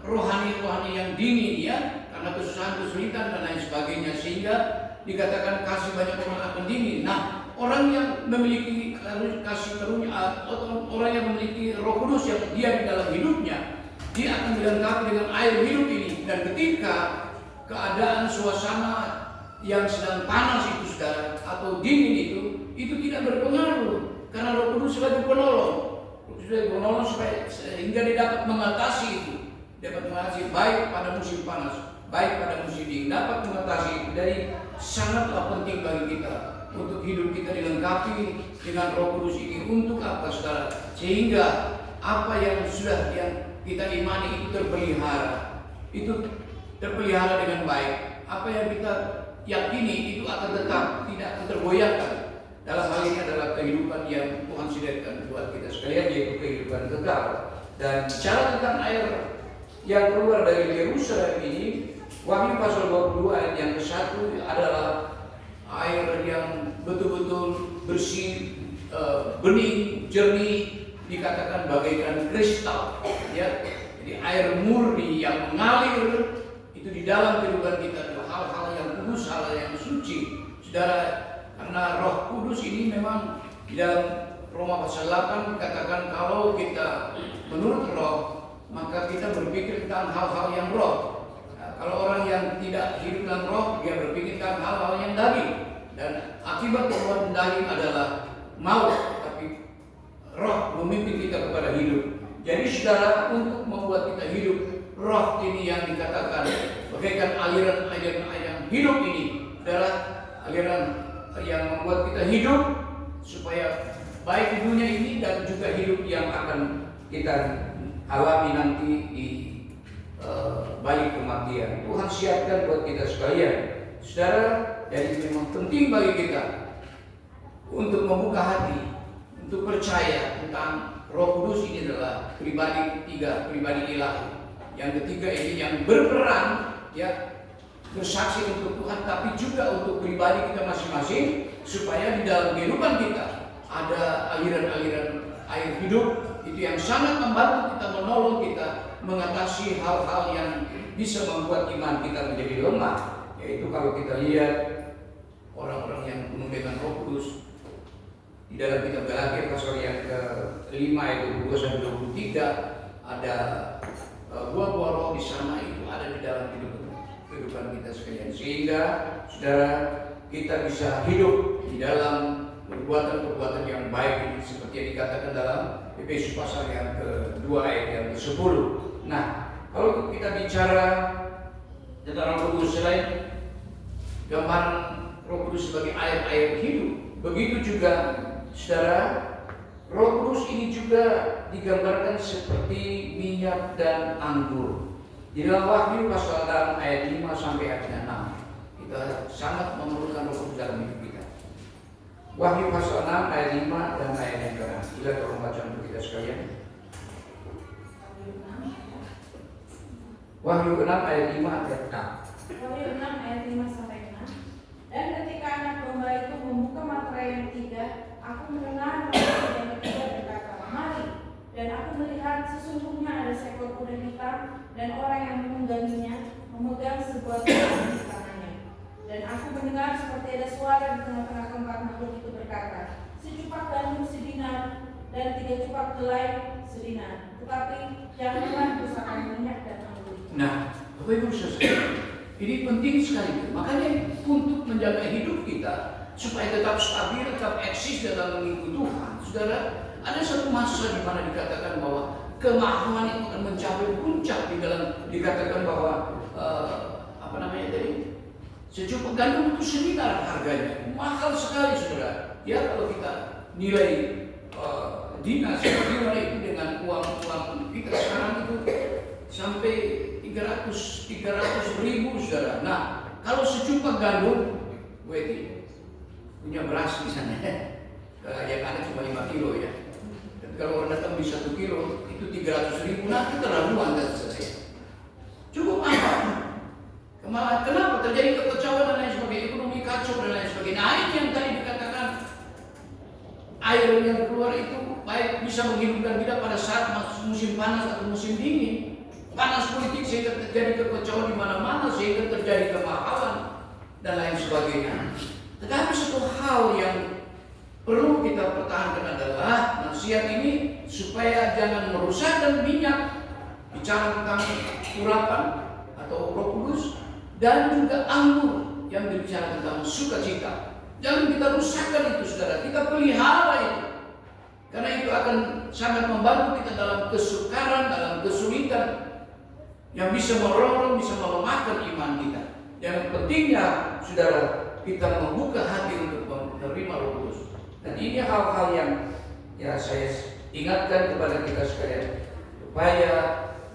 rohani-rohani yang dingin, ya, karena kesusahan, kesulitan dan lain sebagainya, sehingga dikatakan kasih banyak orang akan dingin. Nah, orang yang memiliki kasih karunia atau orang yang memiliki Roh Kudus yang dia di dalam hidupnya, dia akan dilengkapi dengan air hidup ini. Dan ketika keadaan suasana yang sedang panas itu saudara atau dingin itu tidak berpengaruh, karena Roh Kudus sebagai penolong. Roh Kudus sebagai penolong sehingga dia dapat mengatasi itu, dapat mengatasi baik pada musim panas baik pada musim dingin, dapat mengatasi itu. Jadi sangatlah penting bagi kita untuk hidup kita dilengkapi dengan Roh Kudus ini. Untuk apa saudara? Sehingga apa yang sudah yang kita imani itu terpelihara dengan baik. Apa yang kita yakini itu akan tetap, tidak akan tergoyahkan. Dalam hal ini adalah kehidupan yang Tuhan sediakan buat kita sekalian, yaitu kehidupan kekal. Dan bicara tentang air yang keluar dari Yerusalem ini, Wahyu pasal 22 ayat yang ke-1 adalah air yang betul-betul bersih, bening, jernih, dikatakan bagaikan kristal, ya. Jadi air murni yang mengalir itu di dalam kehidupan kita adalah hal-hal yang kudus, hal yang suci, saudara. Karena Roh Kudus ini memang di dalam Roma pasal 8 dikatakan kalau kita menurut Roh, maka kita berpikir tentang hal-hal yang roh. Kalau orang yang tidak hidup dalam Roh, dia berpikir tentang hal-hal yang daging. Dan akibat perbuatan daging adalah maut, tapi Roh memimpin kita kepada hidup. Jadi saudara, untuk membuat kita hidup, Roh ini yang dikatakan bagaikan aliran-aliran yang hidup ini, adalah aliran yang membuat kita hidup supaya baik di dunia ini dan juga hidup yang akan kita alami nanti di balik kematian. Tuhan siapkan buat kita sekalian, saudara. Jadi memang penting bagi kita untuk membuka hati, untuk percaya tentang Roh Kudus ini adalah pribadi ketiga, pribadi ilahi. Yang ketiga ini yang berperan, ya, bersaksi untuk Tuhan, tapi juga untuk pribadi kita masing-masing, supaya di dalam kehidupan kita ada aliran-aliran air hidup itu yang sangat membantu kita, menolong kita mengatasi hal-hal yang bisa membuat iman kita menjadi lemah. Yaitu kalau kita lihat orang-orang yang penuh dengan Roh Kudus di dalam kitab Galatia pasal yang ke-5 ayat 22-23, ada buah-buah roh di sana itu ada di dalam kehidupan kita sekalian, sehingga saudara kita bisa hidup di dalam perbuatan-perbuatan yang baik seperti yang dikatakan dalam Efesus pasal yang kedua ayat yang ke-10. Nah, kalau kita bicara tentang Roh Kudus, selain gambaran Roh Kudus sebagai air hidup, begitu juga saudara, Roh Kudus ini juga digambarkan seperti minyak dan anggur. Di dalam Wahyu pasal 6 ayat 5 sampai ayat 6, kita sangat memerlukan Roh Kudus dalam hidup kita. Wahyu pasal 6 ayat 5 dan ayat yang ke-6. Bila tolong baca untuk kita sekalian. Wahyu 6 ayat 5 ayat 6. Wahyu 6 ayat 5 sampai 6. Dan ketika anak domba itu membuka materai yang ketiga, aku mendengar materai yang ketiga berkata, "Mari." Dan aku melihat sesungguhnya ada seekor kuda hitam dan orang yang menungganginya memegang sebuah pedang di tangannya. Dan aku mendengar seperti ada suara di tengah-tengah keempat makhluk itu berkata, "Secupak gandum sedinar dan 3 cupak jelai sedinar, tetapi janganlah rusakkan minyak dan anggur." Nah, Bapak Ibu Saudara, ini penting sekali. Makanya untuk menjaga hidup kita supaya tetap stabil, tetap eksis dalam mengikuti Tuhan, saudara, ada satu masa di mana dikatakan bahwa kemahaman itu akan mencapai puncak di dalam, dikatakan bahwa apa namanya tadi, secupak gandum itu sedinar harganya, mahal sekali saudara. Ya, kalau kita nilai dinas bagaimana itu dengan uang kita sekarang itu sampai 300 ribu saudara. Nah, kalau secupak gandum, gue itu punya beras di sana, yang ada cuma 5 kilo ya. Dan kalau orang datang di 1 kilo itu 300 ribu, nah itu terlaluan dan selesai. Cukup apa? Kenapa terjadi kekacauan dan lain sebagainya, ekonomi kacau dan lain sebagainya. Nah, ini yang tadi dikatakan air yang keluar itu baik bisa menghidupkan kita pada saat musim panas atau musim dingin. Panas politik sehingga terjadi kekacauan di mana-mana, sehingga terjadi kemahalan dan lain sebagainya. Tetapi satu hal yang perlu kita pertahankan adalah nasihat ini supaya jangan merusakkan minyak, bicara tentang urapan atau Roh Kudus, dan juga anggur yang berbicara tentang sukacita. Jangan kita rusakkan itu saudara, kita pelihara itu. Karena itu akan sangat membantu kita dalam kesukaran, dalam kesulitan, yang bisa merongrong, bisa melemahkan iman kita. Yang pentingnya, saudara, kita membuka hati untuk menerima Roh Kudus. Dan ini hal-hal yang ya saya ingatkan kepada kita sekalian, supaya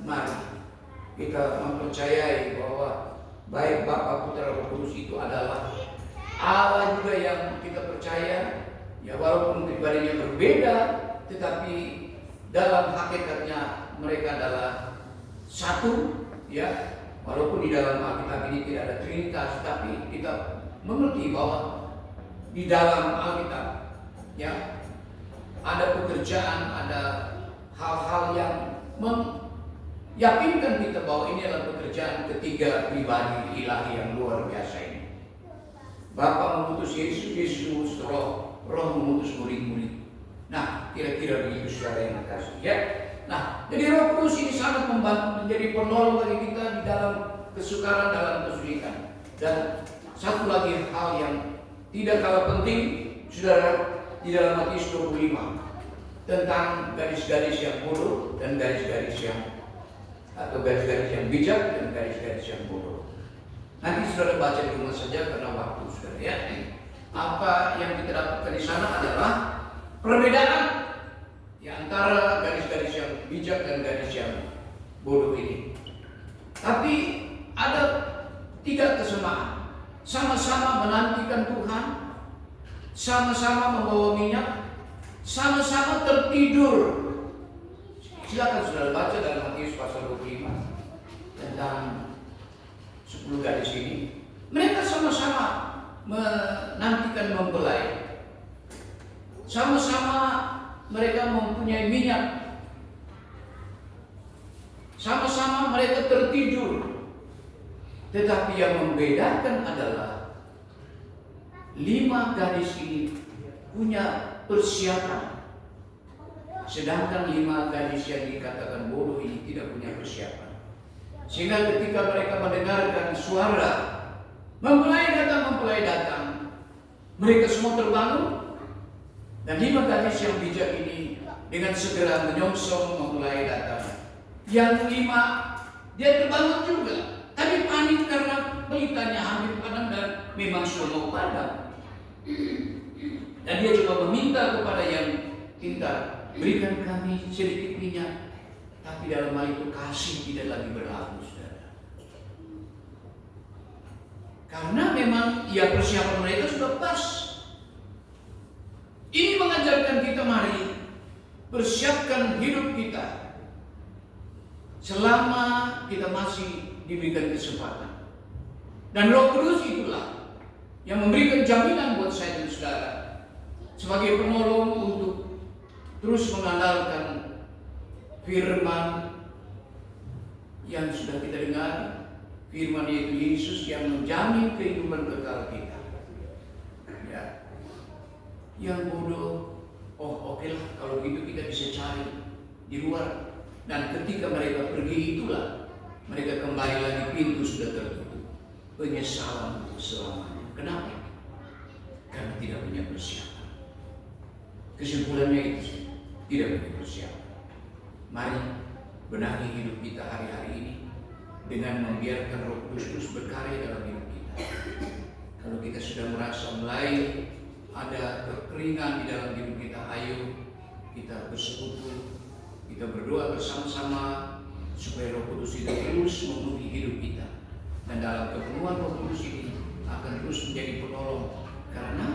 mari kita mempercayai bahwa baik Bapa, Putra, Roh Kudus itu adalah Allah juga yang kita percaya. Ya, walaupun pribadinya berbeda, tetapi dalam hakikatnya mereka adalah satu, ya. Walaupun di dalam Alkitab ini tidak ada Trinitas, tapi kita mengerti bahwa di dalam Alkitab, ya, ada pekerjaan, ada hal-hal yang meyakinkan kita bahwa ini adalah pekerjaan ketiga pribadi ilahi yang luar biasa ini. Bapa mengutus Yesus, Yesus mengutus Roh, Roh mengutus murid-murid. Nah, kira-kira begitu saudara yang kasih, ya. Nah, jadi Roh Kudus ini sangat membantu, menjadi penolong bagi kita di dalam kesukaran, dalam kesulitan. Dan satu lagi hal yang tidak kalah penting, saudara, di dalam Matius 25 tentang garis-garis yang bodoh dan garis-garis yang bijak dan garis-garis yang bodoh. Nanti saudara baca di rumah saja karena waktu saudara, ya. Apa yang kita dapatkan di sana adalah perbedaan di antara garis-garis yang bijak dan garis yang bodoh ini. Tapi ada 3 kesamaan. Sama-sama menantikan Tuhan, sama-sama membawa minyak, sama-sama tertidur. Silakan saudara baca dalam Matius pasal 25 tentang 10 gadis ini. Mereka sama-sama menantikan mempelai. Sama-sama mereka mempunyai minyak. Sama-sama mereka tertidur. Tetapi yang membedakan adalah 5 gadis ini punya persiapan. Sedangkan 5 gadis yang dikatakan bodoh ini tidak punya persiapan. Sehingga ketika mereka mendengarkan suara mempelai datang, mereka semua terbangun. Dan 5 gadis yang bijak ini dengan segera menyongsong mempelai datang. Yang 5 dia terbangun juga, tapi panik karena pelitanya hampir padam dan memang sudah mau padam. Dan dia coba meminta kepada yang pintar, berikan kami sedikit minyak. Tapi dalam hal itu kasih tidak lagi berlaku, saudara. Karena memang ya persiapan mereka sudah pas. Ini mengajarkan kita, mari persiapkan hidup kita selama kita masih diberikan kesempatan. Dan Roh Kudus itulah yang memberikan jaminan buat saya dan saudara sebagai penolong untuk terus mengandalkan firman yang sudah kita dengar, firman yaitu Yesus yang menjamin kehidupan kekal kita. Ya. Yang bodoh, okelah kalau gitu kita bisa cari di luar. Dan ketika mereka pergi itulah mereka kembali lagi, pintu sudah tertutup. Penyesalan untuk selamanya. Kenapa? Karena tidak punya persiapan. Kesimpulannya itu, tidak punya persiapan. Mari benahi hidup kita hari-hari ini dengan membiarkan Roh Kudus terus berkarya dalam hidup kita. Kalau kita sudah merasa mulai ada kekeringan di dalam hidup kita, ayo kita bersekutu, kita berdoa bersama-sama supaya Roh Kudus itu terus memenuhi hidup kita. Dan dalam kepenuhan Roh Kudus ini akan terus menjadi penolong. Karena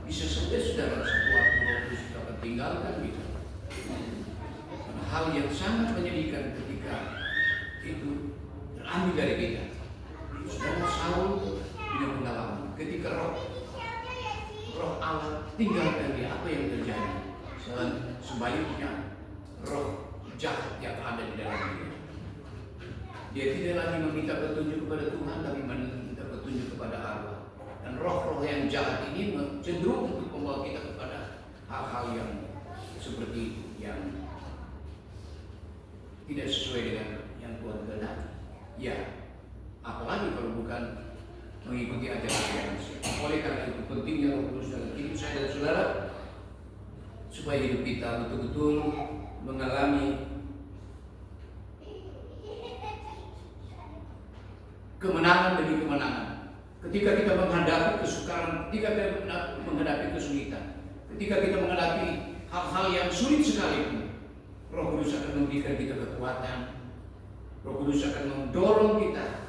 bisa saja saudara satu waktu Roh Kudus kita akan tinggalkan kita. Karena hal yang sangat menyedihkan ketika itu terambil dari kita. Saudara Saul punya pengalaman ketika Roh Allah tinggalkan dia, apa yang terjadi? Sebaliknya roh jahat yang ada di dalam dia. Dia tidak lagi meminta petunjuk kepada Tuhan, tapi meminta petunjuk kepada Allah. Dan roh-roh yang jahat ini cenderung untuk membawa kita kepada hal-hal yang seperti itu, yang tidak sesuai dengan yang Tuhan kehendaki. Ya, apalagi kalau bukan mengikuti ajaran manusia. Oleh karena itu pentingnya Roh Kudus dalam hidup saya dan saudara, supaya hidup kita betul-betul mengalami kemenangan demi kemenangan. Ketika kita menghadapi kesukaran, ketika kita menghadapi kesulitan, ketika kita menghadapi hal-hal yang sulit sekalipun, Roh Kudus akan memberikan kita kekuatan. Roh Kudus akan mendorong kita,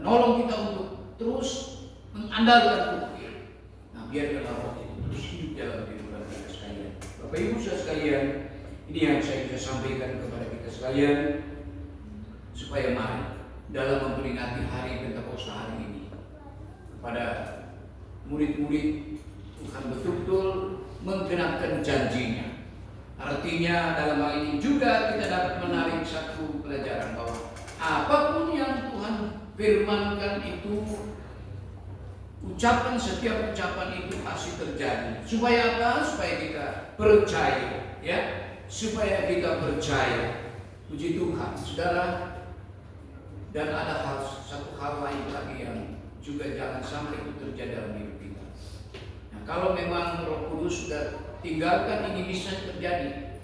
menolong kita untuk terus mengandalkan Tuhan. Nah, biarkanlah Roh itu terus hidup dalam kehidupan kita sekalian. Bapak Ibu saudara sekalian, ini yang saya bisa sampaikan kepada kita sekalian, supaya mari dalam memperingati hari Pentakosta hari ini, kepada murid-murid Tuhan betul-betul menggenapkan janjinya. Artinya dalam hal ini juga kita dapat menarik satu pelajaran bahwa apapun yang Tuhan firmankan itu, setiap ucapan itu pasti terjadi. Supaya apa? Supaya kita percaya, ya. Supaya kita percaya. Puji Tuhan, saudara. Dan ada satu hal lain lagi yang juga jangan sampai itu terjadi dalam hidup kita. Nah, kalau memang Roh Kudus sudah tinggalkan, ini bisa terjadi.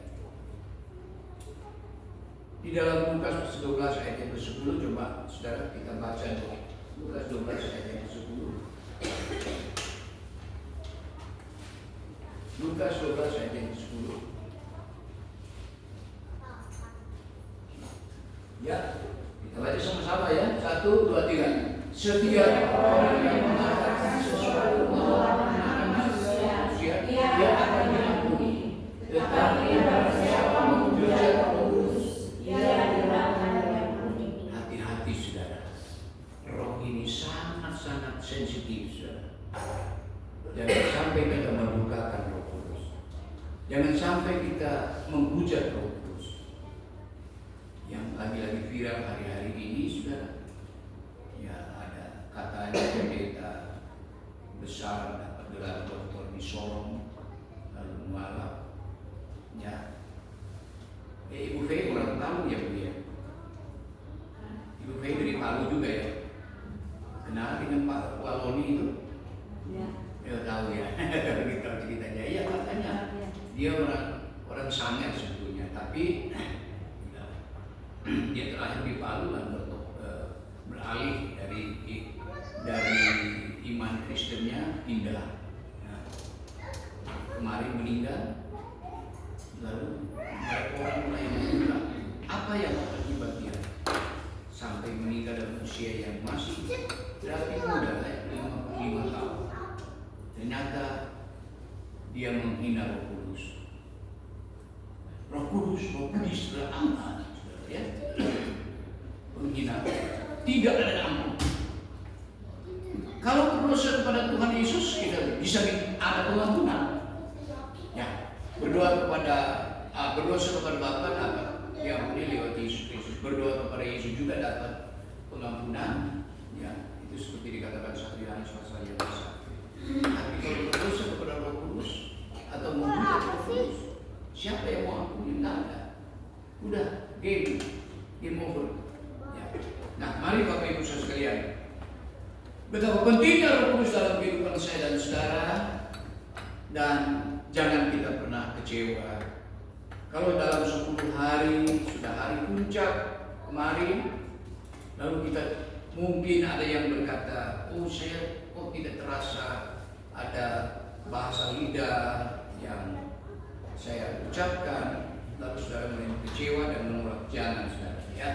Di dalam Lukas 12 ayat yang ke-10, coba saudara kita baca Lukas 12 ayat yang ke-10. Lukas 12 ayat yang ke-10. Ya, kita baca sama-sama ya. 1, 2, 3. Setiap orang yang mengatakan sesuatu manusia, dia akan diampuni. Tetapi barang siapa menghujat Roh Kudus, ia tidak akan diampuni. Hati-hati saudara. Roh ini sangat-sangat sensitif, saudara. Jangan sampai kita membukakan Roh Kudus. Jangan sampai kita menghujat Roh Kudus. Yang lagi-lagi viral hari-hari ini, saudara. Ya, ada katanya pendeta besar Palu ya Bu ya. Ibu Fei dari Palu juga ya. Kenal dengan Pak Waloni itu? Ya. Ya tahu ya. Kita ceritanya. Iya katanya dia orang Sangir sebetulnya, tapi dia terakhir di Palu dan beralih dari iman Kristennya pindah. Nah, kemarin meninggal, lalu orang mulai mengira apa yang akibat dia sampai meninggal dalam usia yang masih relatif muda, 55 tahun. Ternyata dia menghina Roh Kudus. Roh Kudus adalah amat, ya. Menghina, tidak ada ampun. Kalau berdosa kepada Tuhan Yesus, kita bisa ada pengampunan. Ya, berdosa kepada Bapa dapat diampuni lewat Yesus Kristus. Berdoa kepada Yesus juga dapat pengampunan. Ya, itu seperti dikatakan 1 Yohanes pasal yang ke-1. Tapi kalau berdosa kepada Roh Kudus atau memuja Roh Kudus, siapa yang mau ampuni? Tidak ada. Udah, game over. Ya. Nah, mari Bapak Ibu Saudara sekalian, betapa pentingnya Roh Kudus dalam kehidupan saya dan saudara, dan jangan kita pernah kecewa. Kalau dalam 10 hari, sudah hari puncak kemarin, lalu kita mungkin ada yang berkata, oh saya kok tidak terasa ada bahasa lidah yang saya ucapkan, lalu saudara mulai kecewa dan menolak. Jangan saudara ya.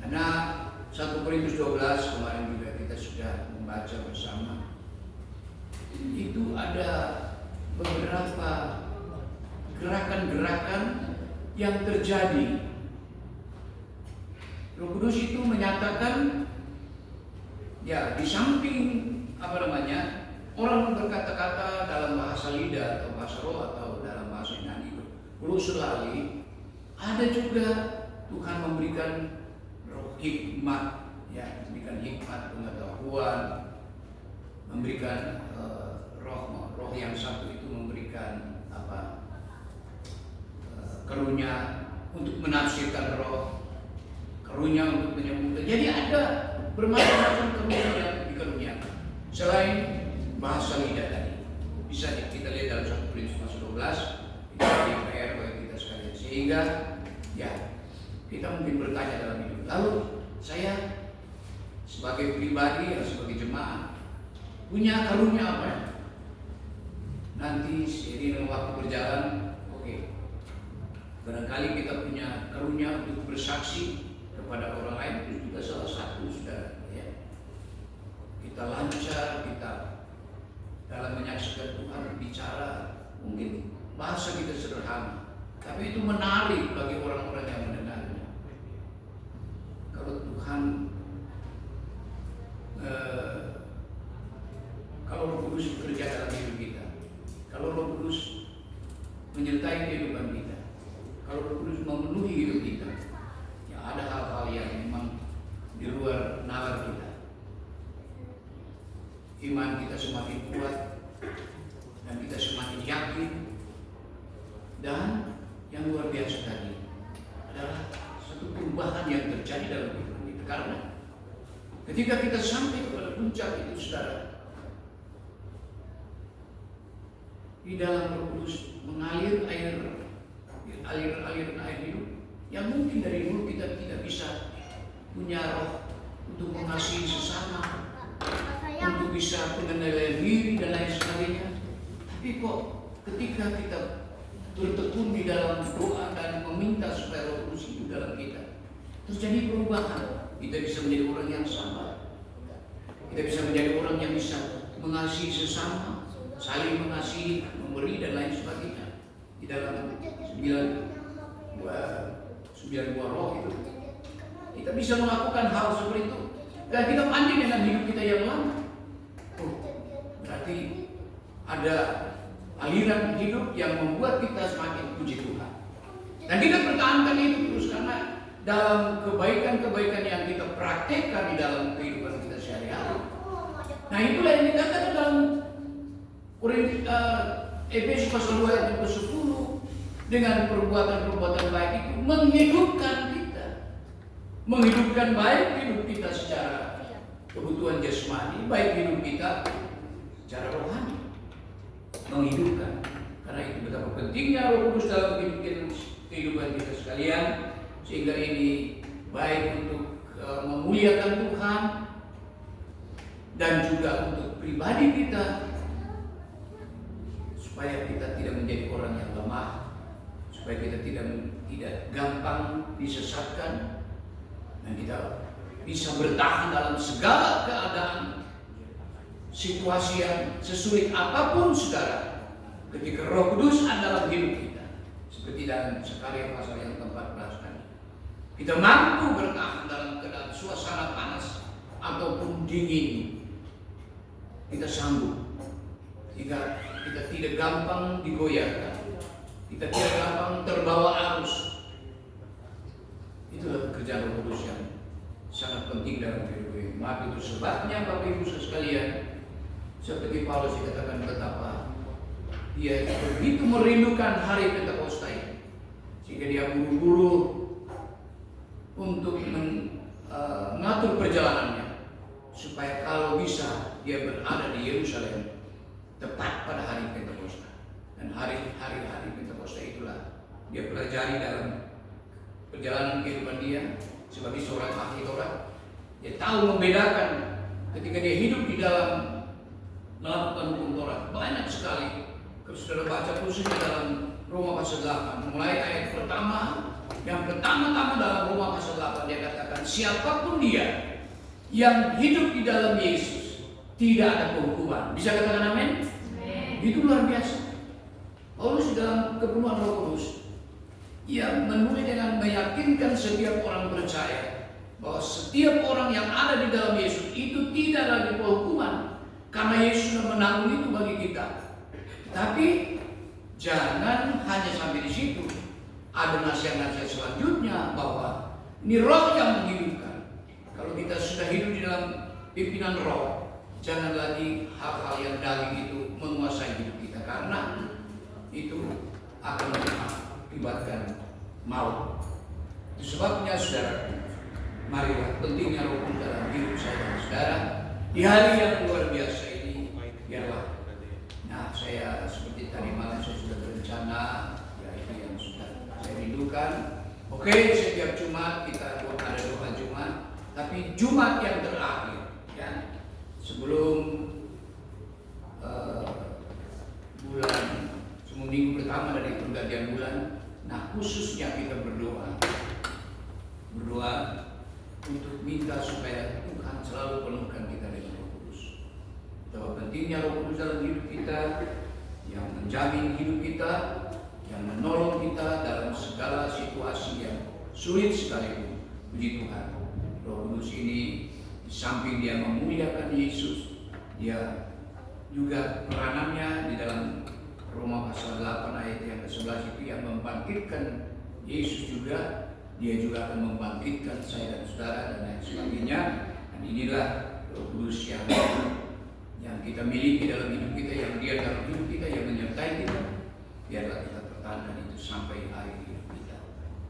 Karena 1 Korintus 12 kemarin juga kita sudah membaca bersama. Itu ada beberapa gerakan-gerakan yang terjadi. Roh Kudus itu menyatakan, ya di samping orang berkata-kata dalam bahasa lidah atau bahasa roh atau dalam bahasa Yunani, glossolalia, ada juga Tuhan memberikan roh hikmat, ya, memberikan hikmat pengetahuan, memberikan roh yang satu itu memberikan karunia untuk menafsirkan roh, karunia untuk menyembuhkan. Jadi ada bermacam-macam karunia yang dikaruniakan selain bahasa lidah tadi. Bisa kita lihat dalam 1 Korintus pasal 12, itu di PR bagi kita sekalian. Sehingga ya kita mungkin bertanya dalam hidup, lalu saya sebagai pribadi atau sebagai jemaat punya karunia apa ya? Nanti seiring waktu berjalan, oke. Barangkali kita punya karunia untuk bersaksi kepada orang lain, itu juga salah satu saudara. Ya. Kita lancar, kita dalam menyaksikan Tuhan bicara, mungkin bahasa kita sederhana, tapi itu menarik bagi orang-orang yang mendengarnya. Kalau Tuhan, kalau Roh Kudus bekerja dalam hidup kita, kalau Roh Kudus menyertai kehidupan kita, kalau Roh Kudus memenuhi hidup kita, ya ada hal-hal yang memang di luar nalar kita. Iman kita semakin kuat dan kita semakin yakin, dan yang luar biasa tadi adalah satu perubahan yang terjadi dalam hidup kita. Karena ketika kita sampai kepada puncak itu, saudara, di dalam Roh Kudus mengalir aliran air hidup yang mungkin dari dulu kita tidak bisa punya roh untuk mengasihi sesama, untuk bisa pengendalian diri dan lain sebagainya. Tapi kok ketika kita bertekun di dalam doa dan meminta supaya Roh Kudus hidup dalam kita, terjadi perubahan. Kita bisa menjadi orang yang sabar, kita bisa menjadi orang yang bisa mengasihi sesama, saling mengasihi, memberi dan lain sebagainya. Di dalam 9 buah roh itu kita bisa melakukan hal seperti itu, dan kita banding dengan hidup kita yang lama. Berarti ada aliran hidup yang membuat kita semakin puji Tuhan, dan kita pertahankan itu terus, karena dalam kebaikan-kebaikan yang kita praktekkan di dalam kehidupan kita sehari-hari. Nah, itulah yang dikatakan dalam Efesus pasal 2 ayat 10, dengan perbuatan-perbuatan baik itu menghidupkan menghidupkan baik hidup kita secara kebutuhan jasmani, baik hidup kita secara rohani, menghidupkan. Karena itu betapa pentingnya Roh Kudus dalam kehidupan kita sekalian, sehingga ini baik untuk memuliakan Tuhan dan juga untuk pribadi kita, supaya kita tidak menjadi orang yang lemah, supaya kita tidak gampang disesatkan, dan kita bisa bertahan dalam segala keadaan, situasi yang sesulit apapun saudara, ketika Roh Kudus ada dalam hidup kita. Seperti dalam Sakaria pasal yang ke-14 tadi, kita mampu bertahan dalam keadaan suasana panas ataupun dingin. Kita sanggup, sehingga kita tidak gampang digoyahkan, kita tidak gampang terbawa arus. Itulah pekerjaan Roh Kudus yang sangat penting dalam kehidupan ini. Maka itu sebabnya Bapak Ibu sekalian, seperti Paulus dikatakan betapa dia begitu merindukan hari Pentakosta, sehingga dia buru-buru untuk mengatur perjalanannya, supaya kalau bisa dia berada di Yerusalem tepat pada hari Pentakosta. Dan hari-hari Pentakosta itulah dia pelajari dalam perjalanan kehidupan dia sebagai seorang ahli Taurat. Dia tahu membedakan ketika dia hidup di dalam melakukan hukum Taurat. Banyak sekali. Kalau saudara baca khususnya dalam Roma pasal 8, mulai ayat pertama, yang pertama-tama dalam Roma pasal 8 dia katakan, siapapun dia yang hidup di dalam Yesus tidak ada penghukuman. Bisa katakan amin? Itu luar biasa. Paulus dalam kepenuhan Roh Kudus, ia menulis dengan meyakinkan setiap orang percaya bahwa setiap orang yang ada di dalam Yesus itu tidak lagi penghukuman, karena Yesus sudah menanggung itu bagi kita. Tapi jangan hanya sampai di situ. Ada nasihat-nasihat selanjutnya bahwa ini Roh yang menghidupkan. Kalau kita sudah hidup di dalam pimpinan Roh, jangan lagi hal-hal yang daging itu menguasai hidup kita, karena itu akan mengakibatkan maut. Itu sebabnya saudara, marilah pentingnya Roh Kudus dalam hidup saya, saudara. Di hari yang luar biasa ini, biarlah. Nah, saya seperti tadi malam saya sudah berencana, ya itu yang sudah saya rindukan. Oke, setiap Jumat kita ada doa Jumat, tapi Jumat yang terakhir, ya, sebelum bulan minggu pertama dari pergantian bulan. Nah, khususnya kita berdoa untuk minta supaya Tuhan selalu penuhkan kita dengan Roh Kudus. Betapa pentingnya Roh Kudus dalam hidup kita, yang menjamin hidup kita, yang menolong kita dalam segala situasi yang sulit sekalipun. Puji Tuhan, Roh Kudus ini di samping dia memuliakan Yesus, dia juga peranannya di dalam Roma pasal 8 ayat yang ke-11 itu yang membangkitkan Yesus juga, dia juga akan membangkitkan saya dan saudara dan lain sebagainya. Dan inilah Roh Kudus yang kita miliki dalam hidup kita, yang dia dalam hidup kita, yang menyertai kita. Biarlah kita pertahankan itu sampai akhir hidup kita.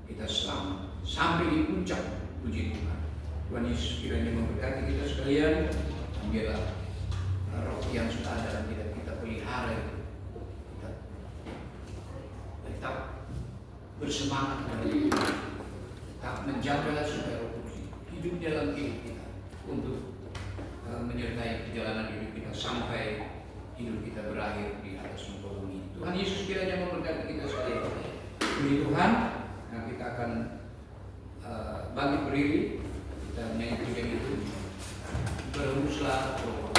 Kita selamat sampai di puncak. Puji Tuhan. Tuhan Yesus kiranya memberkati kita sekalian. Dan biarlah roh yang sudah ada dalam kita pelihara, kita tetap bersemangat pada diri kita, tetap menjaga supaya Roh Kudus hidup dalam hidup kita untuk menyertai perjalanan hidup kita sampai hidup kita berakhir di atas muka bumi. Tuhan Yesus kiranya memberkati kita sekalian. Puji Tuhan. Nah, kita akan bangkit berdiri, kita menyanyi pujian itu. Berhembuslah Roh Kudus.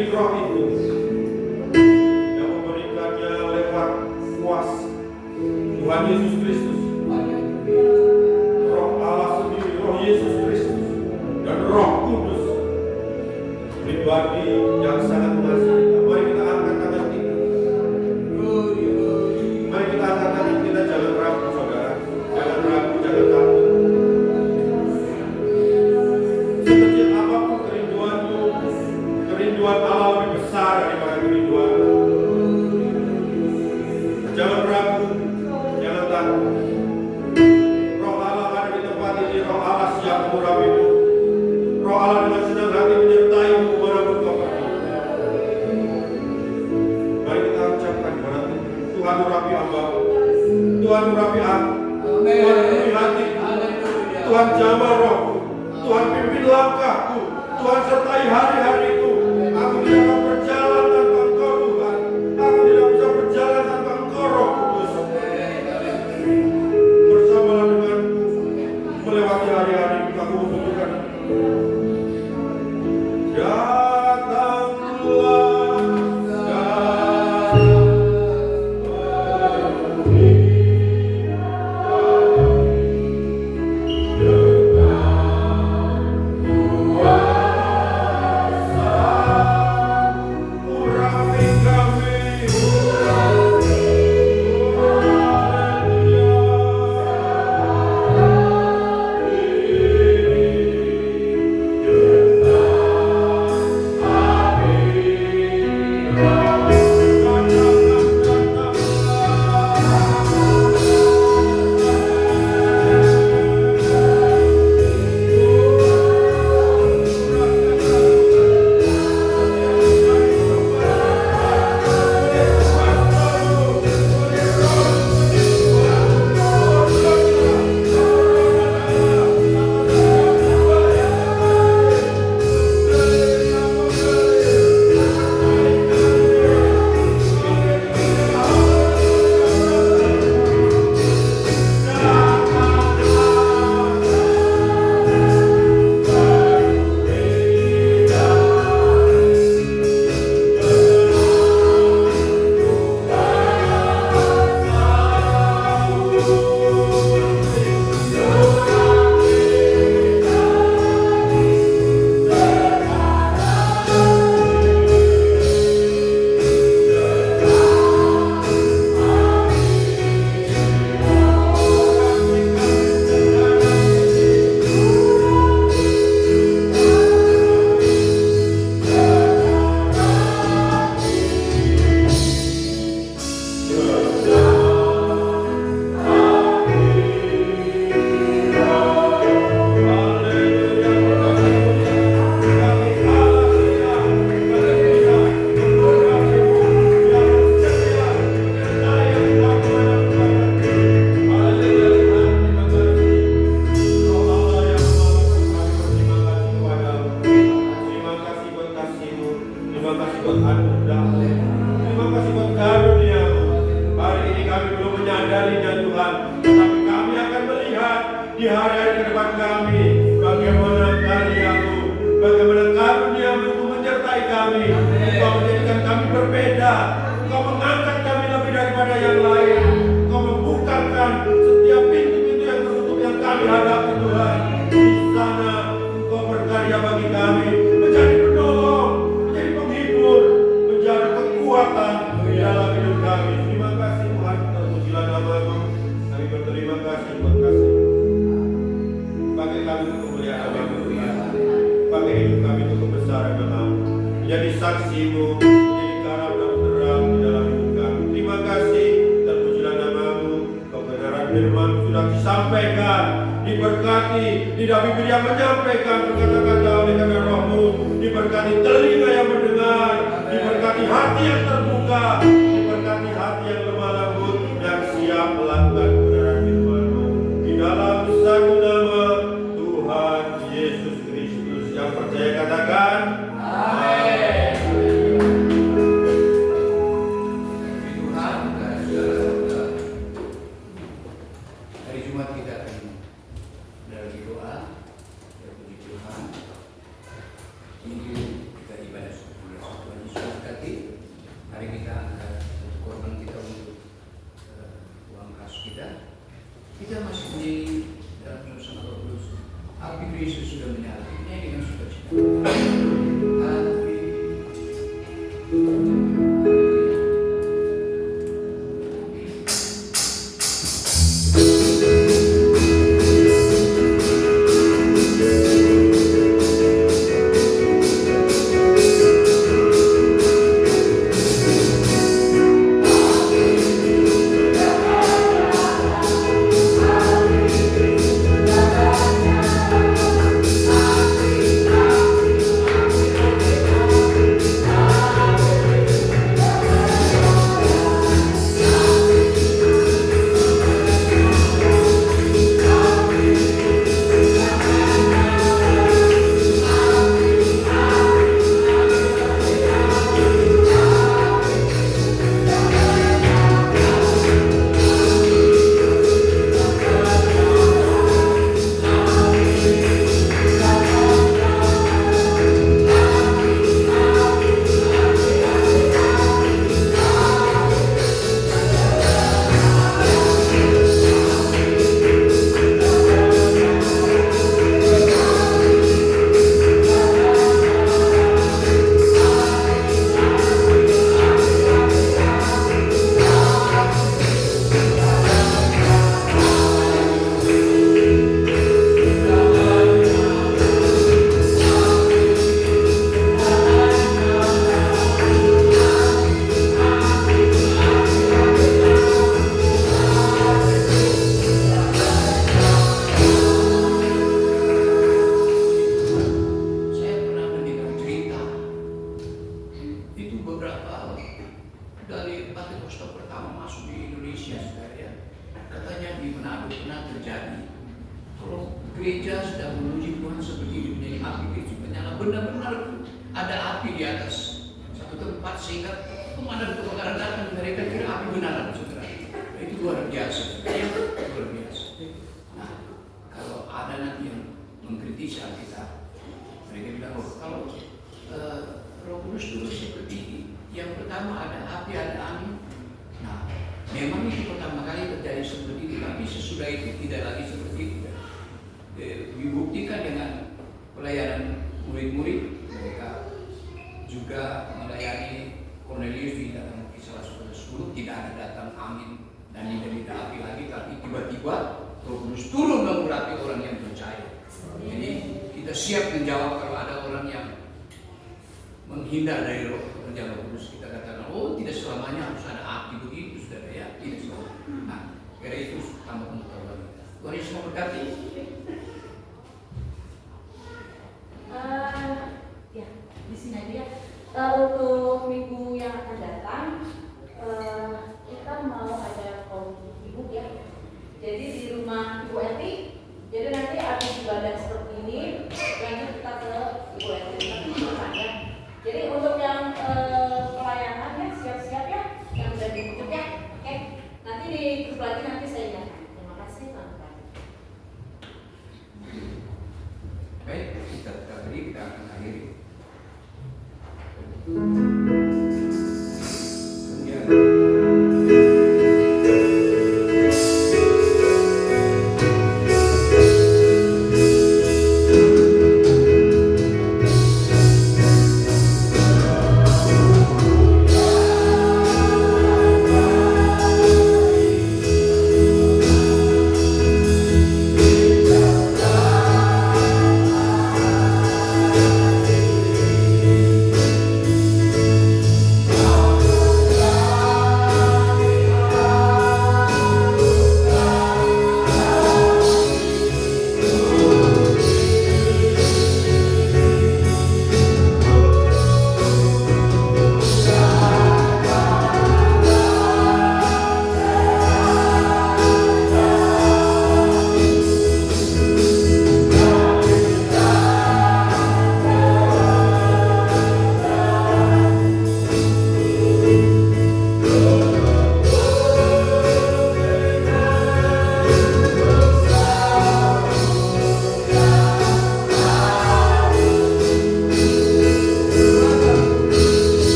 milik Roh itu yang memberikannya lewat kuasa Tuhan Yesus Kristus, Roh Allah sendiri, Roh Yesus Kristus, dan Roh Kudus, pribadi yang sangat mengasihi kita. Mari kita angkat tangan kita. Mari kita angkat tangan kita, jangan ragu saudara, jangan ragu, jangan takut. Sekecil apapun kerinduanmu, kerinduan Allah lebih besar daripada kerinduanmu. Jangan ragu, jangan takut. Roh Allah ada di tempat ini, Roh Allah siap mengurapimu. Roh Allah dengan senang hati menyertaimu kemanapun kau pergi. Mari kita ucapkan kepada Tuhan, urapi hamba-Mu. Tuhan urapi aku. Tuhan penuhi hatiku. Tuhan jamah rohku. Tuhan pimpin langkahku. Tuhan sertai hari-hariku. Aku tidak akan berjalan tanpa Engkau Tuhan. Aku tidak bisa berjalan tanpa Engkau Roh Kudus. Bersamalah denganku melewati hari-hari aku membutuhkan. Datanglah di hari-hari ke depan kami, bagaimana karya-Mu, bagaimana karunia-Mu untuk menyertai kami. Engkau menjadikan kami berbeda, Engkau mengangkat kami lebih daripada yang lain, Engkau membukakan setiap pintu-pintu yang tertutup yang kami hadapi Tuhan. Di sana Engkau berkarya bagi kami, menjadi penolong, menjadi penghibur, menjadi kekuatan di dalam hidup kami. Terima kasih Tuhan, terpujilah nama-Mu. Kami berterima kasih, terima kasih. Pakai kami untuk kemuliaan nama-Mu Tuhan. Pakai hidup kami untuk kebesaran nama-Mu. Menjadi saksi-Mu, menjadi garam dan terang di dalam hidup kami. Terima kasih, terpujilah nama-Mu. Kebenaran firman sudah disampaikan, diberkati, lidah bibir yang menyampaikan kata-kata oleh karena Roh-Mu. Diberkati telinga yang mendengar, diberkati hati yang terbuka, diberkati hati yang lemah lembut yang siap melakukan kebenaran firman-Mu. Di dalam satu nama Tuhan Yesus Kristus, yang percaya katakan amin. Tuhan, saudara-saudara, hari Jumat kita akan dari doa, berpuji Tuhan. Minggu kita ibadah 10 Tuhan kita masih di dalam bersama Roh Kudus. Api Kristus sudah menyala. Ini dengan sukacita. Gereja sedang memuji Tuhan seperti ini, menjadi api Kristus menyala. Benar-benar ada api di atas satu tempat sehingga pemadam kebakaran datang, mereka kira api benaran, saudara. Itu luar biasa, luar biasa. Nah, kalau ada nanti yang mengkritisi kita, mereka bilang, oh, kalau Roh Kudus turun seperti ini, yang pertama ada api, ada angin. Nah, memang itu pertama kali terjadi seperti itu, tapi sesudah itu tidak lagi seperti itu. Dibuktikan dengan pelayanan murid-murid, mereka juga melayani Cornelius di dalam Kisah Rasul 10, tidak ada datang angin dan tidak api lagi, tapi tiba-tiba Roh Kudus turun mengurapi orang yang percaya. Jadi kita siap menjawab kalau ada orang yang menghindar dari Roh kerja Roh Kudus. Kita katakan, oh tidak selamanya harus ada api begitu, saudara ya, tidak selamanya. Nah, karena itu tambah pengetahuan. Tuhan Yesus memberkati. Ya, di sini aja. Untuk minggu yang akan datang, kita mau ada kaum ibu ya. Jadi di rumah Ibu Eti. Jadi nanti habis ibadah seperti ini, lanjut kita ke Ibu Eti. Ya. Jadi untuk yang pelayanan ya siap-siap ya, yang sudah dibujuk ya. Oke. Nanti di grup lagi nanti saya ingatkan. Terima kasih teman-teman. Baik, kita akan akhiri.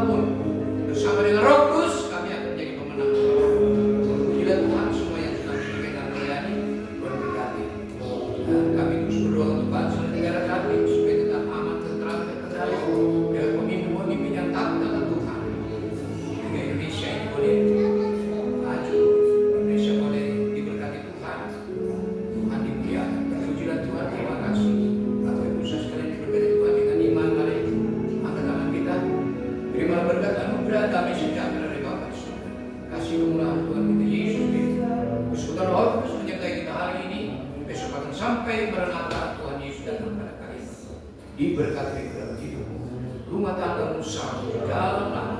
apapun, bersama dengan Roh Kudus kami akan menjadi pemenang. Pujilah Tuhan, semua yang sedang mendengar melayani, Tuhan berkati. Dan kami terus berdoa untuk bangsa dan negara kami supaya tetap aman, tentram, dan terkendali. Biar pemimpin-pemimpin yang takut akan Tuhan, sehingga Indonesia ini boleh maju, Indonesia boleh diberkati Tuhan, Tuhan dimuliakan. Pujilah Tuhan, terima kasih. Bapak Ibu saudara sekalian diberkati Tuhan dengan iman, mari angkat tangan kita. Terimalah berkat anugerah damai sejahtera dari Bapa di surga. Kasih kemurahan Tuhan kita Yesus Kristus, persekutuan Roh Kudus menyertai kita hari ini. Besok akan sampai Maranatha, Tuhan Yesus datang pada kali ini. Diberkati dalam hidupmu, rumah tanggamu selalu dalam nama